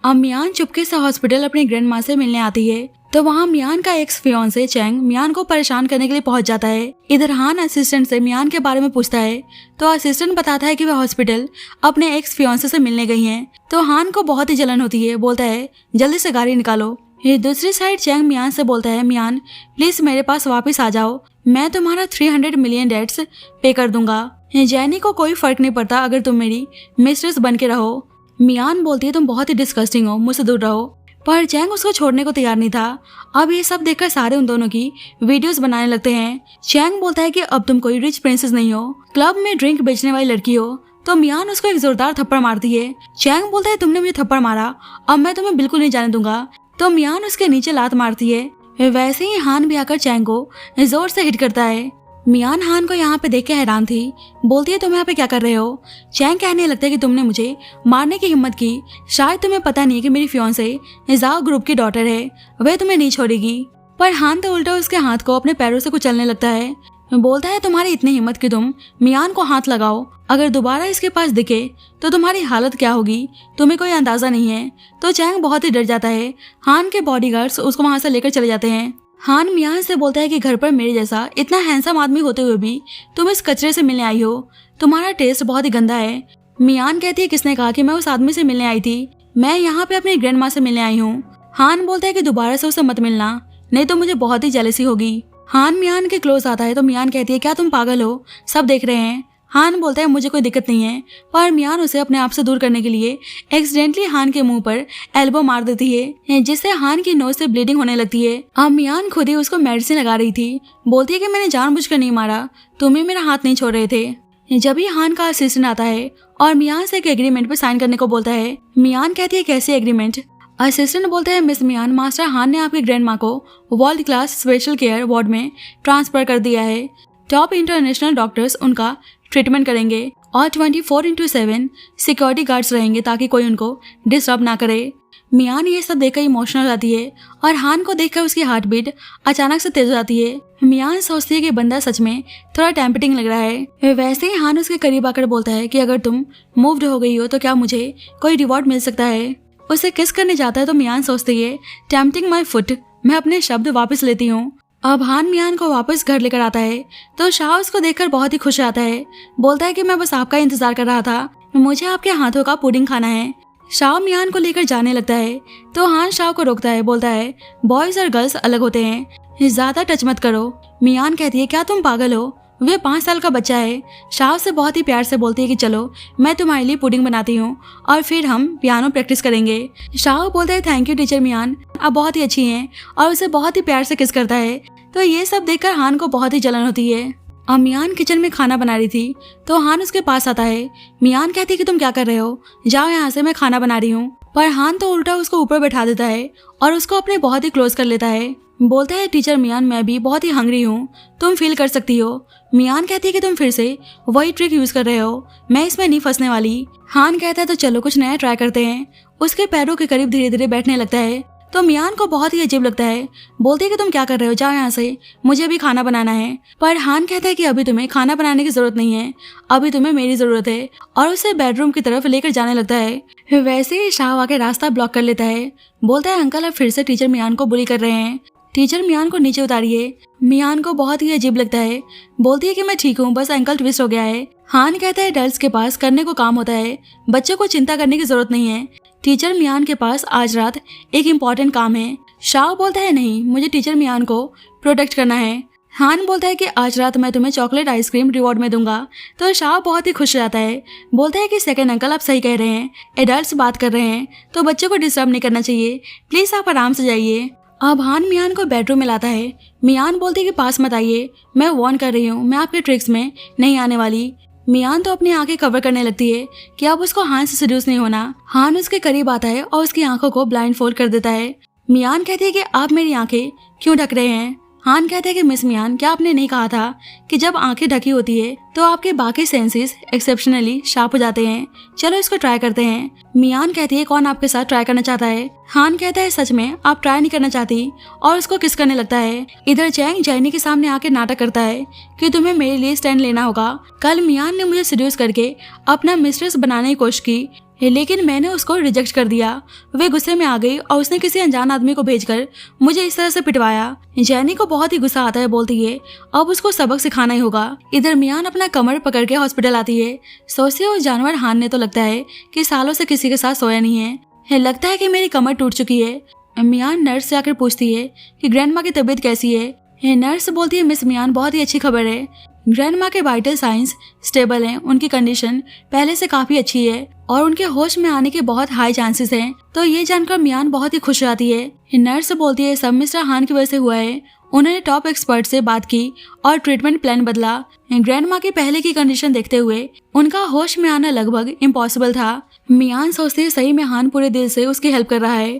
अब मियान चुपके से हॉस्पिटल अपनी ग्रैंड माँ से मिलने आती है तो वहाँ मियान का एक्स फियांसे चैंग मियान को परेशान करने के लिए पहुंच जाता है। इधर हान असिस्टेंट से मियान के बारे में पूछता है तो असिस्टेंट बताता है कि वह हॉस्पिटल अपने एक्स फियांसे से मिलने गई हैं। तो हान को बहुत ही जलन होती है, बोलता है जल्दी से गाड़ी निकालो। ये दूसरी साइड चैंग मियान से बोलता है मियान प्लीज मेरे पास वापस आ जाओ, मैं तुम्हारा 300 मिलियन डेट्स पे कर दूंगा। जैनी को कोई फर्क नहीं पड़ता अगर तुम मेरी मिस्ट्रेस बन के रहो। मियान बोलती है तुम बहुत ही डिस्गस्टिंग हो, मुझसे दूर रहो। पर चैंग उसको छोड़ने को तैयार नहीं था। अब ये सब देखकर सारे उन दोनों की वीडियोस बनाने लगते हैं। चैंग बोलता है कि अब तुम कोई रिच प्रिंसेस नहीं हो, क्लब में ड्रिंक बेचने वाली लड़की हो। तो मियान उसको एक जोरदार थप्पड़ मारती है। चैंग बोलता है तुमने मुझे थप्पड़ मारा, अब मैं तुम्हें बिल्कुल नहीं जाने दूंगा। तो मियान उसके नीचे लात मारती है। वैसे ही हान भी आकर चैंग को जोर से हिट करता है। मियान हान को यहाँ पे देख के हैरान थी, बोलती है तुम यहाँ पे क्या कर रहे हो। चैंग कहने लगता है कि तुमने मुझे मारने की हिम्मत की, शायद तुम्हें पता नहीं है कि मेरी फियांसे जाओ ग्रुप की डॉटर है, वह तुम्हें नहीं छोड़ेगी। पर हान तो उल्टा उसके हाथ को अपने पैरों से कुचलने लगता है। बोलता है तुम्हारी इतनी हिम्मत कि तुम मियान को हाथ लगाओ, अगर दोबारा इसके पास दिखे तो तुम्हारी हालत क्या होगी, तुम्हें कोई अंदाजा नहीं है। तो चैंग बहुत ही डर जाता है। हान के बॉडीगार्ड्स उसको वहां से लेकर चले जाते हैं। हान मियान से बोलता है कि घर पर मेरे जैसा इतना हैंडसम आदमी होते हुए भी तुम इस कचरे से मिलने आई हो, तुम्हारा टेस्ट बहुत ही गंदा है। मियान कहती है किसने कहा कि मैं उस आदमी से मिलने आई थी, मैं यहाँ पे अपनी ग्रैंड माँ से मिलने आई हूँ। हान बोलता है कि दोबारा से उससे मत मिलना, नहीं तो मुझे बहुत ही जेलसी होगी। हान मियान के क्लोज आता है तो मियान कहती है क्या तुम पागल हो, सब देख रहे हैं। हान बोलता है मुझे कोई दिक्कत नहीं है, पर मियान उसे अपने आप से दूर करने के लिए एक्सीडेंटली हान के मुंह पर एल्बो मार देती है, जिससे हान की नोज से ब्लीडिंग होने लगती है। अब मियान खुद ही उसको मेडिसिन लगा रही थी, बोलती है कि मैंने जानबूझकर नहीं मारा, तुम ही मेरा हाथ नहीं छोड़ रहे थे। जब ही हान का असिस्टेंट आता है और मियान से एक एग्रीमेंट पर साइन करने को बोलता है। मियान कहती है कैसे एग्रीमेंट। असिस्टेंट बोलता है मिस मियान, मास्टर हान ने आपकी ग्रैंड माँ को world class special care ward में ट्रांसफर कर दिया है। टॉप इंटरनेशनल डॉक्टर्स उनका ट्रीटमेंट करेंगे और 24/7 सिक्योरिटी गार्ड्स रहेंगे ताकि कोई उनको डिस्टर्ब ना करे। मियान ये सब देखकर इमोशनल हो जाती है और हान को देखकर उसकी हार्ट बीट अचानक से तेज हो जाती है। मियान सोचती है कि बंदा सच में थोड़ा टेम्पटिंग लग रहा है। वैसे ही हान उसके करीब आकर बोलता है कि अगर तुम मूव्ड हो गई हो तो क्या मुझे कोई रिवॉर्ड मिल सकता है। उसे किस करने जाता है तो मियान सोचती है टेम्पटिंग माई फुट, मैं अपने शब्द वापस लेती हूँ। अब हान मियान को वापस घर लेकर आता है तो शाह उसको देखकर बहुत ही खुश आता है, बोलता है कि मैं बस आपका इंतजार कर रहा था, मुझे आपके हाथों का पुडिंग खाना है। शाह मियान को लेकर जाने लगता है तो हान शाह को रोकता है, बोलता है बॉयज और गर्ल्स अलग होते हैं, ज्यादा टच मत करो। मियान कहती है क्या तुम पागल हो, वे 5 साल का बच्चा है। शाह से बहुत ही प्यार से बोलती है कि चलो मैं तुम्हारे लिए पुडिंग बनाती हूँ और फिर हम पियानो प्रैक्टिस करेंगे। शाह बोलता है थैंक यू टीचर मियान, आप बहुत ही अच्छी हैं, और उसे बहुत ही प्यार से किस करता है। तो ये सब देखकर हान को बहुत ही जलन होती है। अब मियान किचन में खाना बना रही थी तो हान उसके पास आता है। मियान कहती है कि तुम क्या कर रहे हो, जाओ यहाँ से, मैं खाना बना रही हूँ। पर हान तो उल्टा उसको ऊपर बैठा देता है और उसको अपने बहुत ही क्लोज कर लेता है। बोलता है टीचर मियान मैं भी बहुत ही हंग्री हूँ, तुम फील कर सकती हो। मियान कहती है कि तुम फिर से वही ट्रिक यूज कर रहे हो, मैं इसमें नहीं फंसने वाली। हान कहता है तो चलो कुछ नया ट्राई करते हैं। उसके पैरों के करीब धीरे धीरे बैठने लगता है तो मियान को बहुत ही अजीब लगता है, बोलती है कि तुम क्या कर रहे हो, जाओ यहाँ से, मुझे अभी खाना बनाना है। पर हान कहता है कि अभी तुम्हें खाना बनाने की जरूरत नहीं है, अभी तुम्हें मेरी जरूरत है, और उसे बेडरूम की तरफ लेकर जाने लगता है। वैसे ही शाह आके रास्ता ब्लॉक कर लेता है, बोलता है अंकल अब फिर से टीचर मियान को बुली कर रहे हैं, टीचर मियान को नीचे उतारिए। मियान को बहुत ही अजीब लगता है, बोलती है कि मैं ठीक हूँ, बस एंकल ट्विस्ट हो गया है। हान कहता है डल्स के पास करने को काम होता है, बच्चों को चिंता करने की जरूरत नहीं है। टीचर मियान के पास आज रात एक इम्पोर्टेंट काम है। शाह बोलता है नहीं, मुझे टीचर मियान को प्रोटेक्ट करना है। हान बोलता है कि आज रात मैं तुम्हें चॉकलेट आइसक्रीम रिवॉर्ड में दूंगा। तो शाह बहुत ही खुश हो जाता है, बोलता है कि सेकंड अंकल आप सही कह रहे हैं, एडल्ट्स बात कर रहे हैं तो बच्चों को डिस्टर्ब नहीं करना चाहिए, प्लीज आप आराम से जाइए। अब हान मियान को बेडरूम में लाता है। मियान बोलती है कि पास मत आइए, मैं वार्न कर रही हूँ, मैं आपके ट्रिक्स में नहीं आने वाली। मियान तो अपनी आंखें कवर करने लगती है कि अब उसको हान से सीरियस नहीं होना। हान उसके करीब आता है और उसकी आंखों को ब्लाइंड फोल्ड कर देता है। मियान कहती है कि आप मेरी आंखें क्यों ढक रहे हैं। हान कहता है कि मिस मियान, क्या आपने नहीं कहा था कि जब आंखें ढकी होती है तो आपके बाकी सेंसेस एक्सेप्शनली शार्प हो जाते हैं, चलो इसको ट्राई करते हैं। मियान कहती है कौन आपके साथ ट्राई करना चाहता है। हान कहता है सच में आप ट्राई नहीं करना चाहती और उसको किस करने लगता है। इधर चैंग जैनी के सामने आके नाटक करता है कि तुम्हें मेरे लिए स्टैंड लेना होगा। कल मियान ने मुझे सीड्यूस करके अपना मिस्ट्रेस बनाने की कोशिश की लेकिन मैंने उसको रिजेक्ट कर दिया। वे गुस्से में आ गई और उसने किसी अनजान आदमी को भेजकर मुझे इस तरह से पिटवाया। जैनी को बहुत ही गुस्सा आता है, बोलती है अब उसको सबक सिखाना ही होगा। इधर मियान अपना कमर पकड़ के हॉस्पिटल आती है। सोचती है उस जानवर हान ने तो लगता है कि सालों से किसी के साथ सोया नहीं है, लगता है कि मेरी कमर टूट चुकी है। मियान नर्स से आकर पूछती है कि ग्रैंडमा की तबीयत कैसी है। नर्स बोलती है मिस मियान बहुत ही अच्छी खबर है, ग्रैंडमा के वाइटल साइंस स्टेबल हैं, उनकी कंडीशन पहले से काफी अच्छी है और उनके होश में आने के बहुत हाई चांसेस हैं। तो ये जानकर मियान बहुत ही खुश आती है। नर्स बोलती है सब मिस्टर हान की वजह से हुआ है, उन्होंने टॉप एक्सपर्ट से बात की और ट्रीटमेंट प्लान बदला। ग्रैंडमा की पहले की कंडीशन देखते हुए उनका होश में आना लगभग इम्पॉसिबल था। मियान सोचती है सही में हान पूरे दिल से उसकी हेल्प कर रहा है।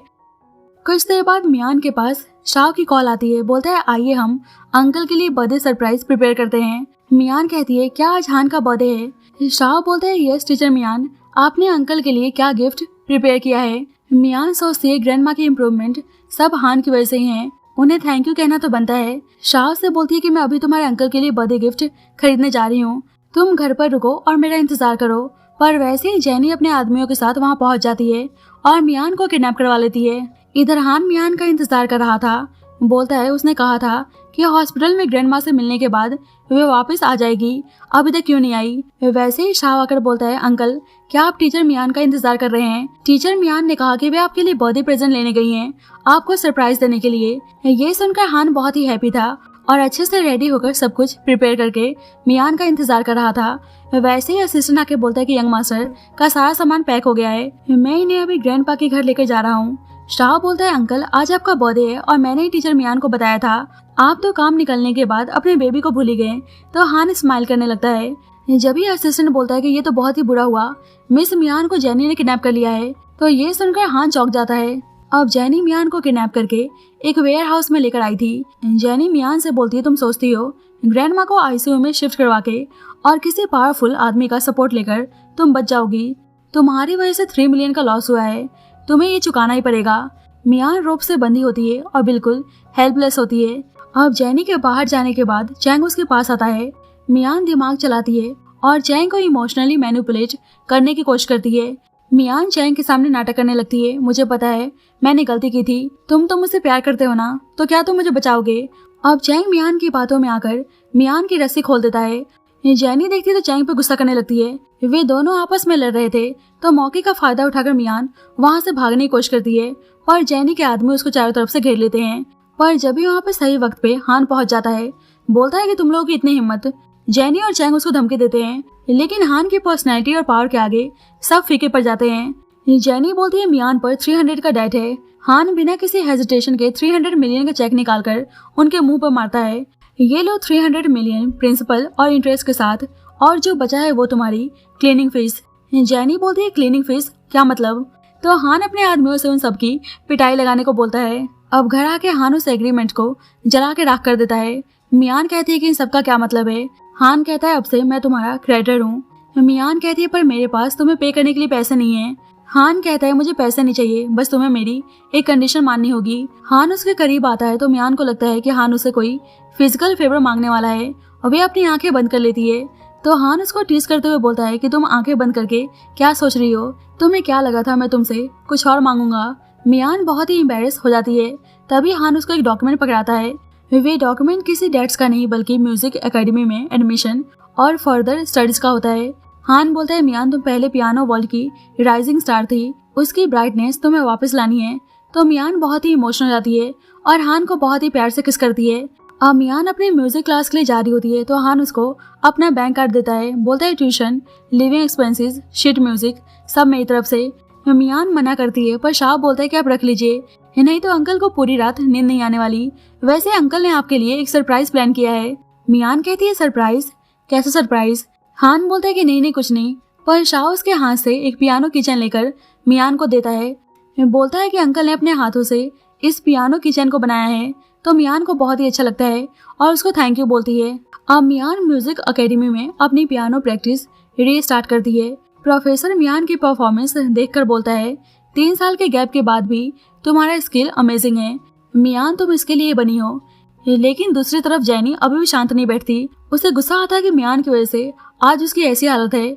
कुछ देर बाद मियान के पास शाह की कॉल आती है, बोलता है आइए हम अंकल के लिए बर्थडे सरप्राइज प्रिपेयर करते हैं। मियान कहती है क्या आज हान का बर्थडे है। शाह बोलता है यस टीचर मियान, आपने अंकल के लिए क्या गिफ्ट प्रिपेयर किया है। मियान सोचती है ग्रैंडमा की इम्प्रूवमेंट सब हान की वजह से ही है, उन्हें थैंक यू कहना तो बनता है। शाह से बोलती है कि मैं अभी तुम्हारे अंकल के लिए बर्थडे गिफ्ट खरीदने जा रही हूँ, तुम घर पर रुको और मेरा इंतजार करो। पर वैसे ही जैनी अपने आदमियों के साथ वहाँ पहुँच जाती है और मियान को किडनैप करवा लेती है। इधर हान मियान का इंतजार कर रहा था, बोलता है उसने कहा था कि हॉस्पिटल में ग्रैंडमा से मिलने के बाद वे वापस आ जाएगी, अभी तक क्यों नहीं आई। वैसे ही शाह आकर बोलता है अंकल क्या आप टीचर मियान का इंतजार कर रहे हैं। टीचर मियान ने कहा कि वे आपके लिए बर्थडे प्रेजेंट लेने गई हैं, आपको सरप्राइज देने के लिए। ये सुनकर हान बहुत ही हैप्पी था और अच्छे से रेडी होकर सब कुछ प्रिपेयर करके मियान का इंतजार कर रहा था। वैसे ही असिस्टेंट आके बोलता है कि यंग मास्टर का सारा सामान पैक हो गया है, मैं इन्हें अभी ग्रैंडपा के घर लेकर जा रहा हूँ। शाह बोलता है अंकल आज आपका बर्थडे है और मैंने ही टीचर मियान को बताया था, आप तो काम निकलने के बाद अपने बेबी को भूल ही गए। तो हान स्माइल करने लगता है। जब ही असिस्टेंट बोलता है कि ये तो बहुत ही बुरा हुआ, मिस मियान को जैनी ने किडनैप कर लिया है। तो ये सुनकर हान चौंक जाता है। अब जैनी मियान को किडनैप करके एक वेयर हाउस में लेकर आई थी। जैनी मियान से बोलती है तुम सोचती हो ग्रैंडमा को आईसीयू में शिफ्ट करवा के और किसी पावरफुल आदमी का सपोर्ट लेकर तुम बच जाओगी, तुम्हारी वजह से 3 मिलियन का लॉस हुआ है, तुम्हें ये चुकाना ही पड़ेगा। मियान रोप से बंधी होती है और बिल्कुल हेल्पलेस होती है। अब जैनी के बाहर जाने के बाद चैंग उसके पास आता है। मियान दिमाग चलाती है और चैंग को इमोशनली मैनिपुलेट करने की कोशिश करती है। मियान चैंग के सामने नाटक करने लगती है, मुझे पता है मैंने गलती की थी, तुम तो मुझसे प्यार करते हो ना, तो क्या तुम मुझे बचाओगे। अब चैंग मियान की बातों में आकर मियान की रस्सी खोल देता है। जैनी देखती है तो चैंग पे गुस्सा करने लगती है। वे दोनों आपस में लड़ रहे थे तो मौके का फायदा उठाकर मियान वहाँ से भागने की कोशिश करती है और जैनी के आदमी उसको चारों तरफ से घेर लेते हैं। पर जब भी वहाँ पे सही वक्त पे हान पहुंच जाता है, बोलता है कि तुम लोगों की इतनी हिम्मत। जैनी और चैंग उसको धमकी देते हैं लेकिन हान की पर्सनैलिटी और पावर के आगे सब फीके पड़ जाते हैं। जैनी बोलती है मियान पर 300 का डेट है। हान बिना किसी हेजिटेशन के 300 मिलियन का चेक निकालकर उनके मुंह पर मारता है, ये लो 300 मिलियन प्रिंसिपल और इंटरेस्ट के साथ, और जो बचा है वो तुम्हारी क्लीनिंग फीस। जैनी बोलती है क्लीनिंग फीस क्या मतलब। तो हान अपने आदमियों से उन सबकी पिटाई लगाने को बोलता है। अब घर आके हान उस एग्रीमेंट को जला के राख कर देता है। मियान कहती है कि इन सबका क्या मतलब है। हान कहता है अब से मैं तुम्हारा क्रेडिटर हूँ। मियान कहती है पर मेरे पास तुम्हें पे करने के लिए पैसे नहीं है। हान कहता है मुझे पैसे नहीं चाहिए, बस तुम्हें मेरी एक कंडीशन माननी होगी। हान उसके करीब आता है तो मियान को लगता है कि हान उसे कोई फिजिकल फेवर मांगने वाला है और वे अपनी आंखें बंद कर लेती है। तो हान उसको टीज करते हुए बोलता है कि तुम आंखें बंद करके क्या सोच रही हो, तुम्हें क्या लगा था मैं तुमसे कुछ और मांगूंगा। मियान बहुत ही एम्बेरस हो जाती है। तभी हान उसको एक डॉक्यूमेंट पकड़ाता है। वे डॉक्यूमेंट किसी डेट्स का नहीं बल्कि म्यूजिक एकेडमी में एडमिशन और फर्दर स्टडीज का होता है। हान बोलता है मियान तुम पहले पियानो वर्ल्ड की राइजिंग स्टार थी, उसकी ब्राइटनेस तुम्हें वापस लानी है। तो मियान बहुत ही इमोशनल हो जाती है और हान को बहुत ही प्यार से किस करती है। अब मियान अपने म्यूजिक क्लास के लिए जा रही होती है तो हान उसको अपना बैंक कार्ड देता है। बोलता है tuition, living expenses, sheet music सब मेरी तरफ से। मियान मना करती है पर शाह बोलता है कि आप रख लीजिए, नहीं तो अंकल को पूरी रात नींद नहीं आने वाली। वैसे अंकल ने आपके लिए एक सरप्राइज प्लान किया है। मियान कहती है सरप्राइज? कैसा सरप्राइज? हान बोलता है कि नहीं कुछ नहीं। पर शाह उसके हाथ से एक पियानो किचन लेकर मियान को देता है। बोलता है कि अंकल ने अपने हाथों से इस पियानो किचन को बनाया है। तो मियान को बहुत ही अच्छा लगता है और उसको थैंक यू बोलती है। अब मियान म्यूजिक एकेडमी में अपनी पियानो प्रैक्टिस रीस्टार्ट करती है। प्रोफेसर मियान की परफॉर्मेंस देखकर बोलता है 3 साल के गैप के बाद भी तुम्हारा स्किल अमेजिंग है मियान, तुम इसके लिए बनी हो। लेकिन दूसरी तरफ जैनी अभी भी शांत नहीं बैठती। उसे गुस्सा आता है कि मियान की वजह से आज उसकी ऐसी हालत है।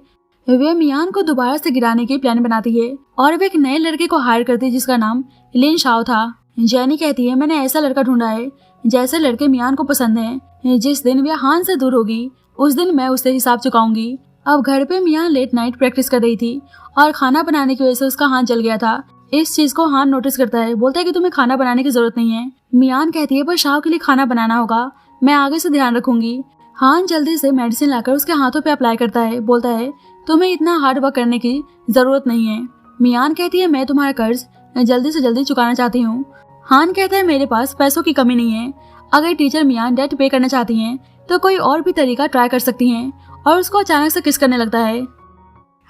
वे मियान को दोबारा से गिराने की प्लान बनाती है और वे एक नए लड़के को हायर करती है जिसका नाम लिन शाओ था। जैनी कहती है मैंने ऐसा लड़का ढूंढा है जैसे लड़के मियान को पसंद है। जिस दिन वह हान से दूर होगी उस दिन मैं उससे हिसाब चुकाऊंगी। अब घर पे मियान लेट नाइट प्रैक्टिस कर रही थी और खाना बनाने की वजह से उसका हाथ जल गया था। इस चीज को हान नोटिस करता है। बोलता है कि तुम्हें खाना बनाने की जरूरत नहीं है। मियान कहती है पर शाह के लिए खाना बनाना होगा, मैं आगे से ध्यान रखूंगी। हान जल्दी से मेडिसिन लाकर उसके हाथों पे अप्लाई करता है। बोलता है तुम्हें इतना हार्ड वर्क करने की जरूरत नहीं है। मियान कहती है मैं तुम्हारा कर्ज जल्दी से जल्दी चुकाना चाहती हूँ। हान कहता है मेरे पास पैसों की कमी नहीं है। अगर टीचर मियान डेट पे करना चाहती हैं तो कोई और भी तरीका ट्राई कर सकती हैं। और उसको अचानक से किस करने लगता है।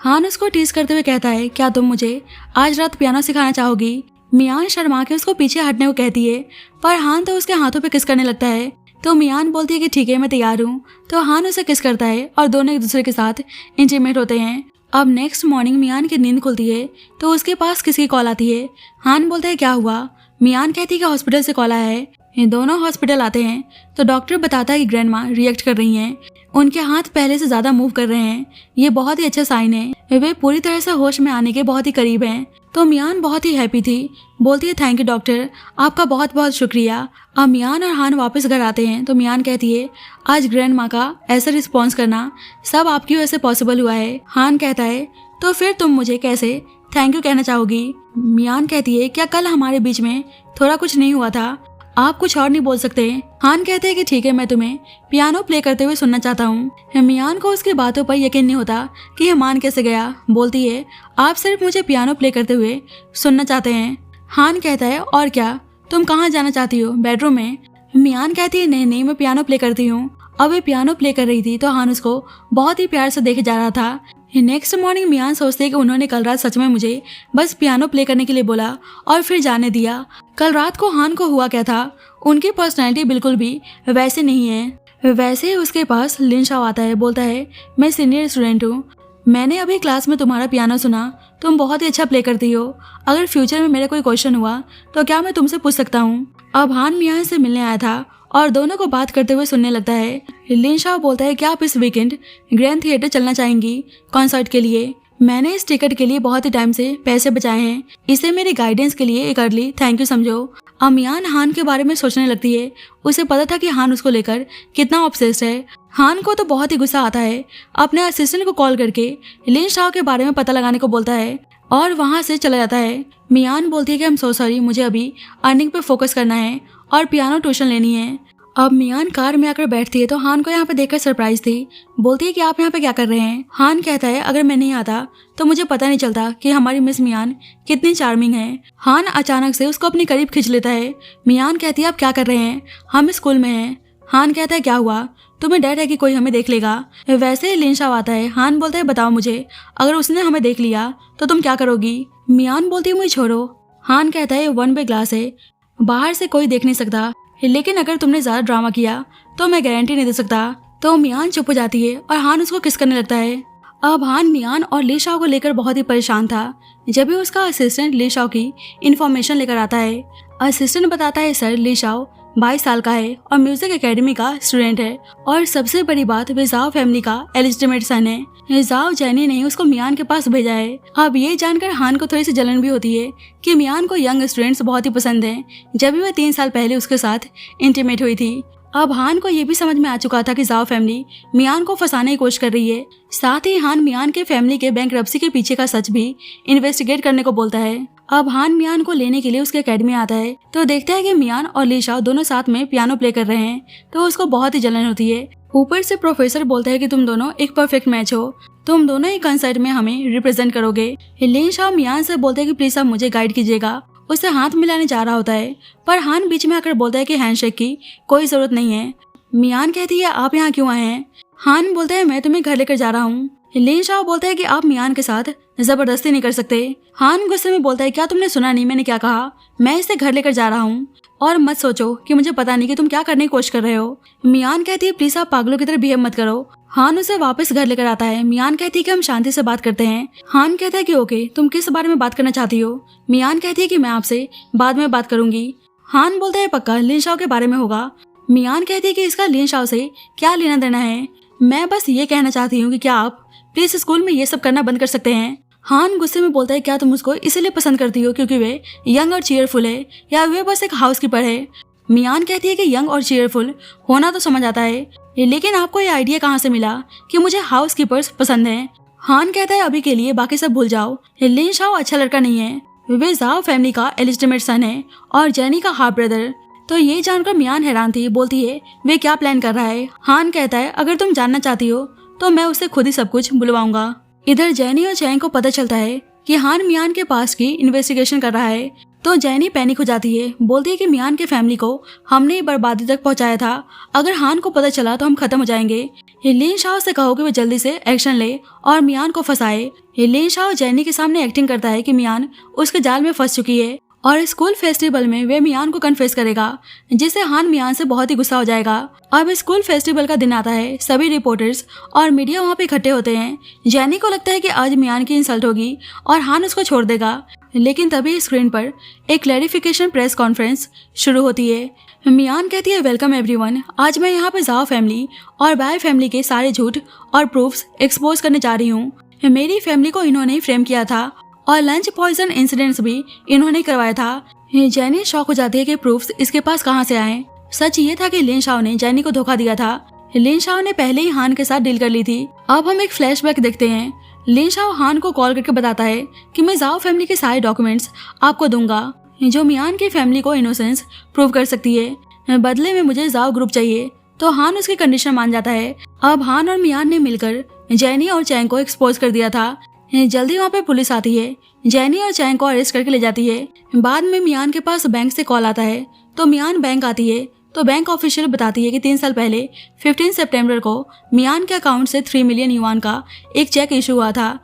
हान उसको टीज करते हुए कहता है क्या तुम मुझे आज रात पियानो सिखाना चाहोगी? मियान शर्मा के उसको पीछे हटने को कहती है पर हान तो उसके हाथों पे किस करने लगता है। तो मियान बोलती है कि ठीक है मैं तैयार हूँ। तो हान उसे किस करता है और दोनों एक दूसरे के साथ इंटीमेट होते हैं। अब नेक्स्ट मॉर्निंग मियान की नींद खुलती है तो उसके पास किसी की कॉल आती है। हान बोलता है क्या हुआ? मियान कहती है कि हॉस्पिटल से कॉल आया है। ये दोनों हॉस्पिटल आते हैं तो डॉक्टर बताता है कि ग्रैंडमा रिएक्ट कर रही हैं, उनके हाथ पहले से ज्यादा मूव कर रहे हैं। ये बहुत ही अच्छा साइन है, वे पूरी तरह से होश में आने के बहुत ही करीब हैं। तो मियान बहुत ही हैप्पी थी। बोलती है थैंक यू डॉक्टर, आपका बहुत बहुत शुक्रिया। अब मियान और हान वापस घर आते हैं तो मियान कहती है आज ग्रैंडमा का ऐसा रिस्पॉन्स करना सब आपकी वजह से पॉसिबल हुआ है। हान कहता है तो फिर तुम मुझे कैसे थैंक यू कहना चाहोगी? मियान कहती है क्या कल हमारे बीच में थोड़ा कुछ नहीं हुआ था? आप कुछ और नहीं बोल सकते? हान कहते हैं कि ठीक है मैं तुम्हें पियानो प्ले करते हुए सुनना चाहता हूँ। मियान को उसकी बातों पर यकीन नहीं होता कि यह मान कैसे गया। बोलती है आप सिर्फ मुझे पियानो प्ले करते हुए सुनना चाहते हैं। हान कहता है और क्या, तुम कहाँ जाना चाहती हो? बेडरूम में? मियान कहती है नहीं मैं पियानो प्ले करती हूँ। अब वे पियानो प्ले कर रही थी तो हान उसको बहुत ही प्यार से देखे जा रहा था। नेक्स्ट मॉर्निंग मियान सोचते कि उन्होंने कल रात सच में मुझे बस पियानो प्ले करने के लिए बोला और फिर जाने दिया। कल रात को हान को हुआ क्या था? उनकी पर्सनैलिटी बिल्कुल भी वैसे नहीं है। वैसे ही उसके पास लिन शाओ आता है। बोलता है मैं सीनियर स्टूडेंट हूँ, मैंने अभी क्लास में तुम्हारा पियानो सुना, तुम बहुत ही अच्छा प्ले करती हो। अगर फ्यूचर में मेरा कोई क्वेश्चन हुआ तो क्या मैं तुमसे पूछ सकता हूँ? अब हान मियान से मिलने आया था और दोनों को बात करते हुए सुनने लगता है। लिन शाओ बोलता है क्या आप इस वीकेंड ग्रैंड थिएटर चलना चाहेंगी कॉन्सर्ट के लिए? मैंने इस टिकट के लिए बहुत ही टाइम से पैसे बचाए हैं, इसे मेरी गाइडेंस के लिए एक अर्ली थैंक यू समझो। मियान हान के बारे में सोचने लगती है। उसे पता था कि हान उसको लेकर कितना ऑब्सेस्ड है। हान को तो बहुत ही गुस्सा आता है। अपने असिस्टेंट को कॉल करके लिन शाओ के बारे में पता लगाने को बोलता है और वहाँ से चला जाता है। मियान बोलती है कि आई एम सो सॉरी, मुझे अभी अर्निंग पे फोकस करना है और पियानो ट्यूशन लेनी है। अब मियान कार में आकर बैठती है तो हान को यहाँ पे देखकर सरप्राइज थी। बोलती है कि आप यहाँ पे क्या कर रहे हैं? हान कहता है अगर मैं नहीं आता तो मुझे पता नहीं चलता कि हमारी मिस मियान कितनी चार्मिंग है। हान अचानक से उसको अपने करीब खींच लेता है। मियान कहती है आप क्या कर रहे हैं? हम स्कूल में हैं। हान कहता है क्या हुआ, तुम्हें डर है कि कोई हमें देख लेगा? वैसे ही लिन शाओ आता है। हान बोलता है बताओ मुझे, अगर उसने हमें देख लिया तो तुम क्या करोगी? मियान बोलती है मुझे छोड़ो। हान कहता है 1 वे ग्लास है, बाहर से कोई देख नहीं सकता, लेकिन अगर तुमने ज्यादा ड्रामा किया तो मैं गारंटी नहीं दे सकता। तो मियान चुप हो जाती है और हान उसको किस करने लगता है। अब हान मियान और ली शाओ को लेकर बहुत ही परेशान था जब भी उसका असिस्टेंट ली शाओ की इन्फॉर्मेशन लेकर आता है। असिस्टेंट बताता है सर ली शाओ 22 साल का है और म्यूजिक एकेडमी का स्टूडेंट है और सबसे बड़ी बात वे जाओ फैमिली का एलिजिटिमेट सन है। जाओ जैनी ने उसको मियान के पास भेजा है। अब ये जानकर हान को थोड़ी सी जलन भी होती है कि मियान को यंग स्टूडेंट्स बहुत ही पसंद हैं, जब भी वह 3 साल पहले उसके साथ इंटीमेट हुई थी। अब हान को ये भी समझ में आ चुका था कि जाओ फैमिली मियान को फंसाने की कोशिश कर रही है। साथ ही हान मियान के फैमिली के बैंकरप्सी के पीछे का सच भी इन्वेस्टिगेट करने को बोलता है। अब हान मियान को लेने के लिए उसके एकेडमी आता है तो देखता है कि मियान और ली शाओ दोनों साथ में पियानो प्ले कर रहे हैं तो उसको बहुत ही जलन होती है। ऊपर से प्रोफेसर बोलता है कि तुम दोनों एक परफेक्ट मैच हो, तुम दोनों ही कंसर्ट में हमें रिप्रेजेंट करोगे। ली शाओ मियान से बोलते है कि प्लीज आप मुझे गाइड कीजिएगा। उससे हाथ मिलाने जा रहा होता है पर हान बीच में आकर बोलता है कि हैंडशेक की कोई जरूरत नहीं है। मियान कहती है आप यहाँ क्यों आए हैं? हान बोलता है मैं तुम्हें घर लेकर जा रहा हूँ। ली शाओ बोलता है कि आप मियान के साथ जबरदस्ती नहीं कर सकते। हान गुस्से में बोलता है क्या तुमने सुना नहीं मैंने क्या कहा? मैं इसे घर लेकर जा रहा हूँ और मत सोचो कि मुझे पता नहीं कि तुम क्या करने की कोशिश कर रहे हो। मियान कहती है प्लीज आप पागलों की तरह बिहेव मत करो। हान उसे वापस घर लेकर आता है। मियान कहती है कि हम शांति से बात करते हैं। हान कहता है कि ओके, तुम किस बारे में बात करना चाहती हो? मियान कहती है कि मैं आपसे बाद में बात करूंगी। हान बोलता है पक्का लिन शाओ के बारे में होगा। मियान कहती है कि इसका लिन शाओ से क्या लेना देना है? मैं बस ये कहना चाहती हूँ कि क्या आप प्लीज स्कूल में ये सब करना बंद कर सकते हैं? हान गुस्से में बोलता है क्या तुम उसको इसलिए पसंद करती हो क्योंकि वे यंग और चीयरफुल है या वे बस एक हाउसकीपर है? मियान कहती है कि यंग और चीयरफुल होना तो समझ आता है लेकिन आपको ये आइडिया कहाँ से मिला कि मुझे हाउसकीपर्स पसंद हैं? हान कहता है अभी के लिए बाकी सब भूल जाओ। लिन शाओ अच्छा लड़का नहीं है, वे जाओ फैमिली का इलिजिटिमेट सन है और जेनी का हाफ ब्रदर। तो ये जानकर मियान हैरान थी, बोलती है वे क्या प्लान कर रहा है? हान कहता है अगर तुम जानना चाहती हो तो मैं उससे खुद ही सब कुछ बुलवाऊंगा। इधर जेनी और चैंग को पता चलता है कि हान मियान के पास की इन्वेस्टिगेशन कर रहा है तो जेनी पैनिक हो जाती है, बोलती है कि मियान के फैमिली को हमने बर्बादी तक पहुंचाया था, अगर हान को पता चला तो हम खत्म हो जाएंगे। लिन शाओ से कहो कि वे जल्दी से एक्शन ले और मियान को फंसाए। लिन शाओ जेनी के सामने एक्टिंग करता है कि मियान उसके जाल में फंस चुकी है और स्कूल फेस्टिवल में वे मियान को कन्फेस करेगा जिससे हान मियान से बहुत ही गुस्सा हो जाएगा। अब स्कूल फेस्टिवल का दिन आता है, सभी रिपोर्टर्स और मीडिया वहाँ पे इकट्ठे होते हैं। जेनी को लगता है कि आज मियान की इंसल्ट होगी और हान उसको छोड़ देगा लेकिन तभी स्क्रीन पर एक क्लैरिफिकेशन प्रेस कॉन्फ्रेंस शुरू होती है। मियान कहती है वेलकम एवरीवन, आज मैं यहाँ पे जाओ फैमिली और बाय फैमिली के सारे झूठ और प्रूफ्स एक्सपोज करने जा रही हूँ। मेरी फैमिली को इन्होंने ही फ्रेम किया था और लंच पॉइजन इंसिडेंट्स भी इन्होंने करवाया था। जेनी शॉक हो जाती है कि प्रूफ्स इसके पास कहाँ से आए। सच ये था कि लिन शाओ ने जेनी को धोखा दिया था। लिन शाओ ने पहले ही हान के साथ डील कर ली थी। अब हम एक फ्लैशबैक देखते हैं। लिन शाओ हान को कॉल करके बताता है कि मैं जाओ फैमिली के सारे डॉक्यूमेंट्स आपको दूंगा जो मियान की फैमिली को इनोसेंस प्रूव कर सकती है, बदले में मुझे जाओ ग्रुप चाहिए। तो हान उसकी कंडीशन मान जाता है। अब हान और मियान ने मिलकर जेनी और चैंग को एक्सपोज कर दिया था। जल्दी वहाँ पे पुलिस आती है, जेनी और चैंग को अरेस्ट करके ले जाती है। बाद में मियान के पास बैंक से कॉल आता है तो मियान बैंक आती है तो बैंक ऑफिशियल बताती है कि 3 साल पहले 15 सितंबर को मियान के अकाउंट से 3 मिलियन युआन का एक चेक इशू हुआ था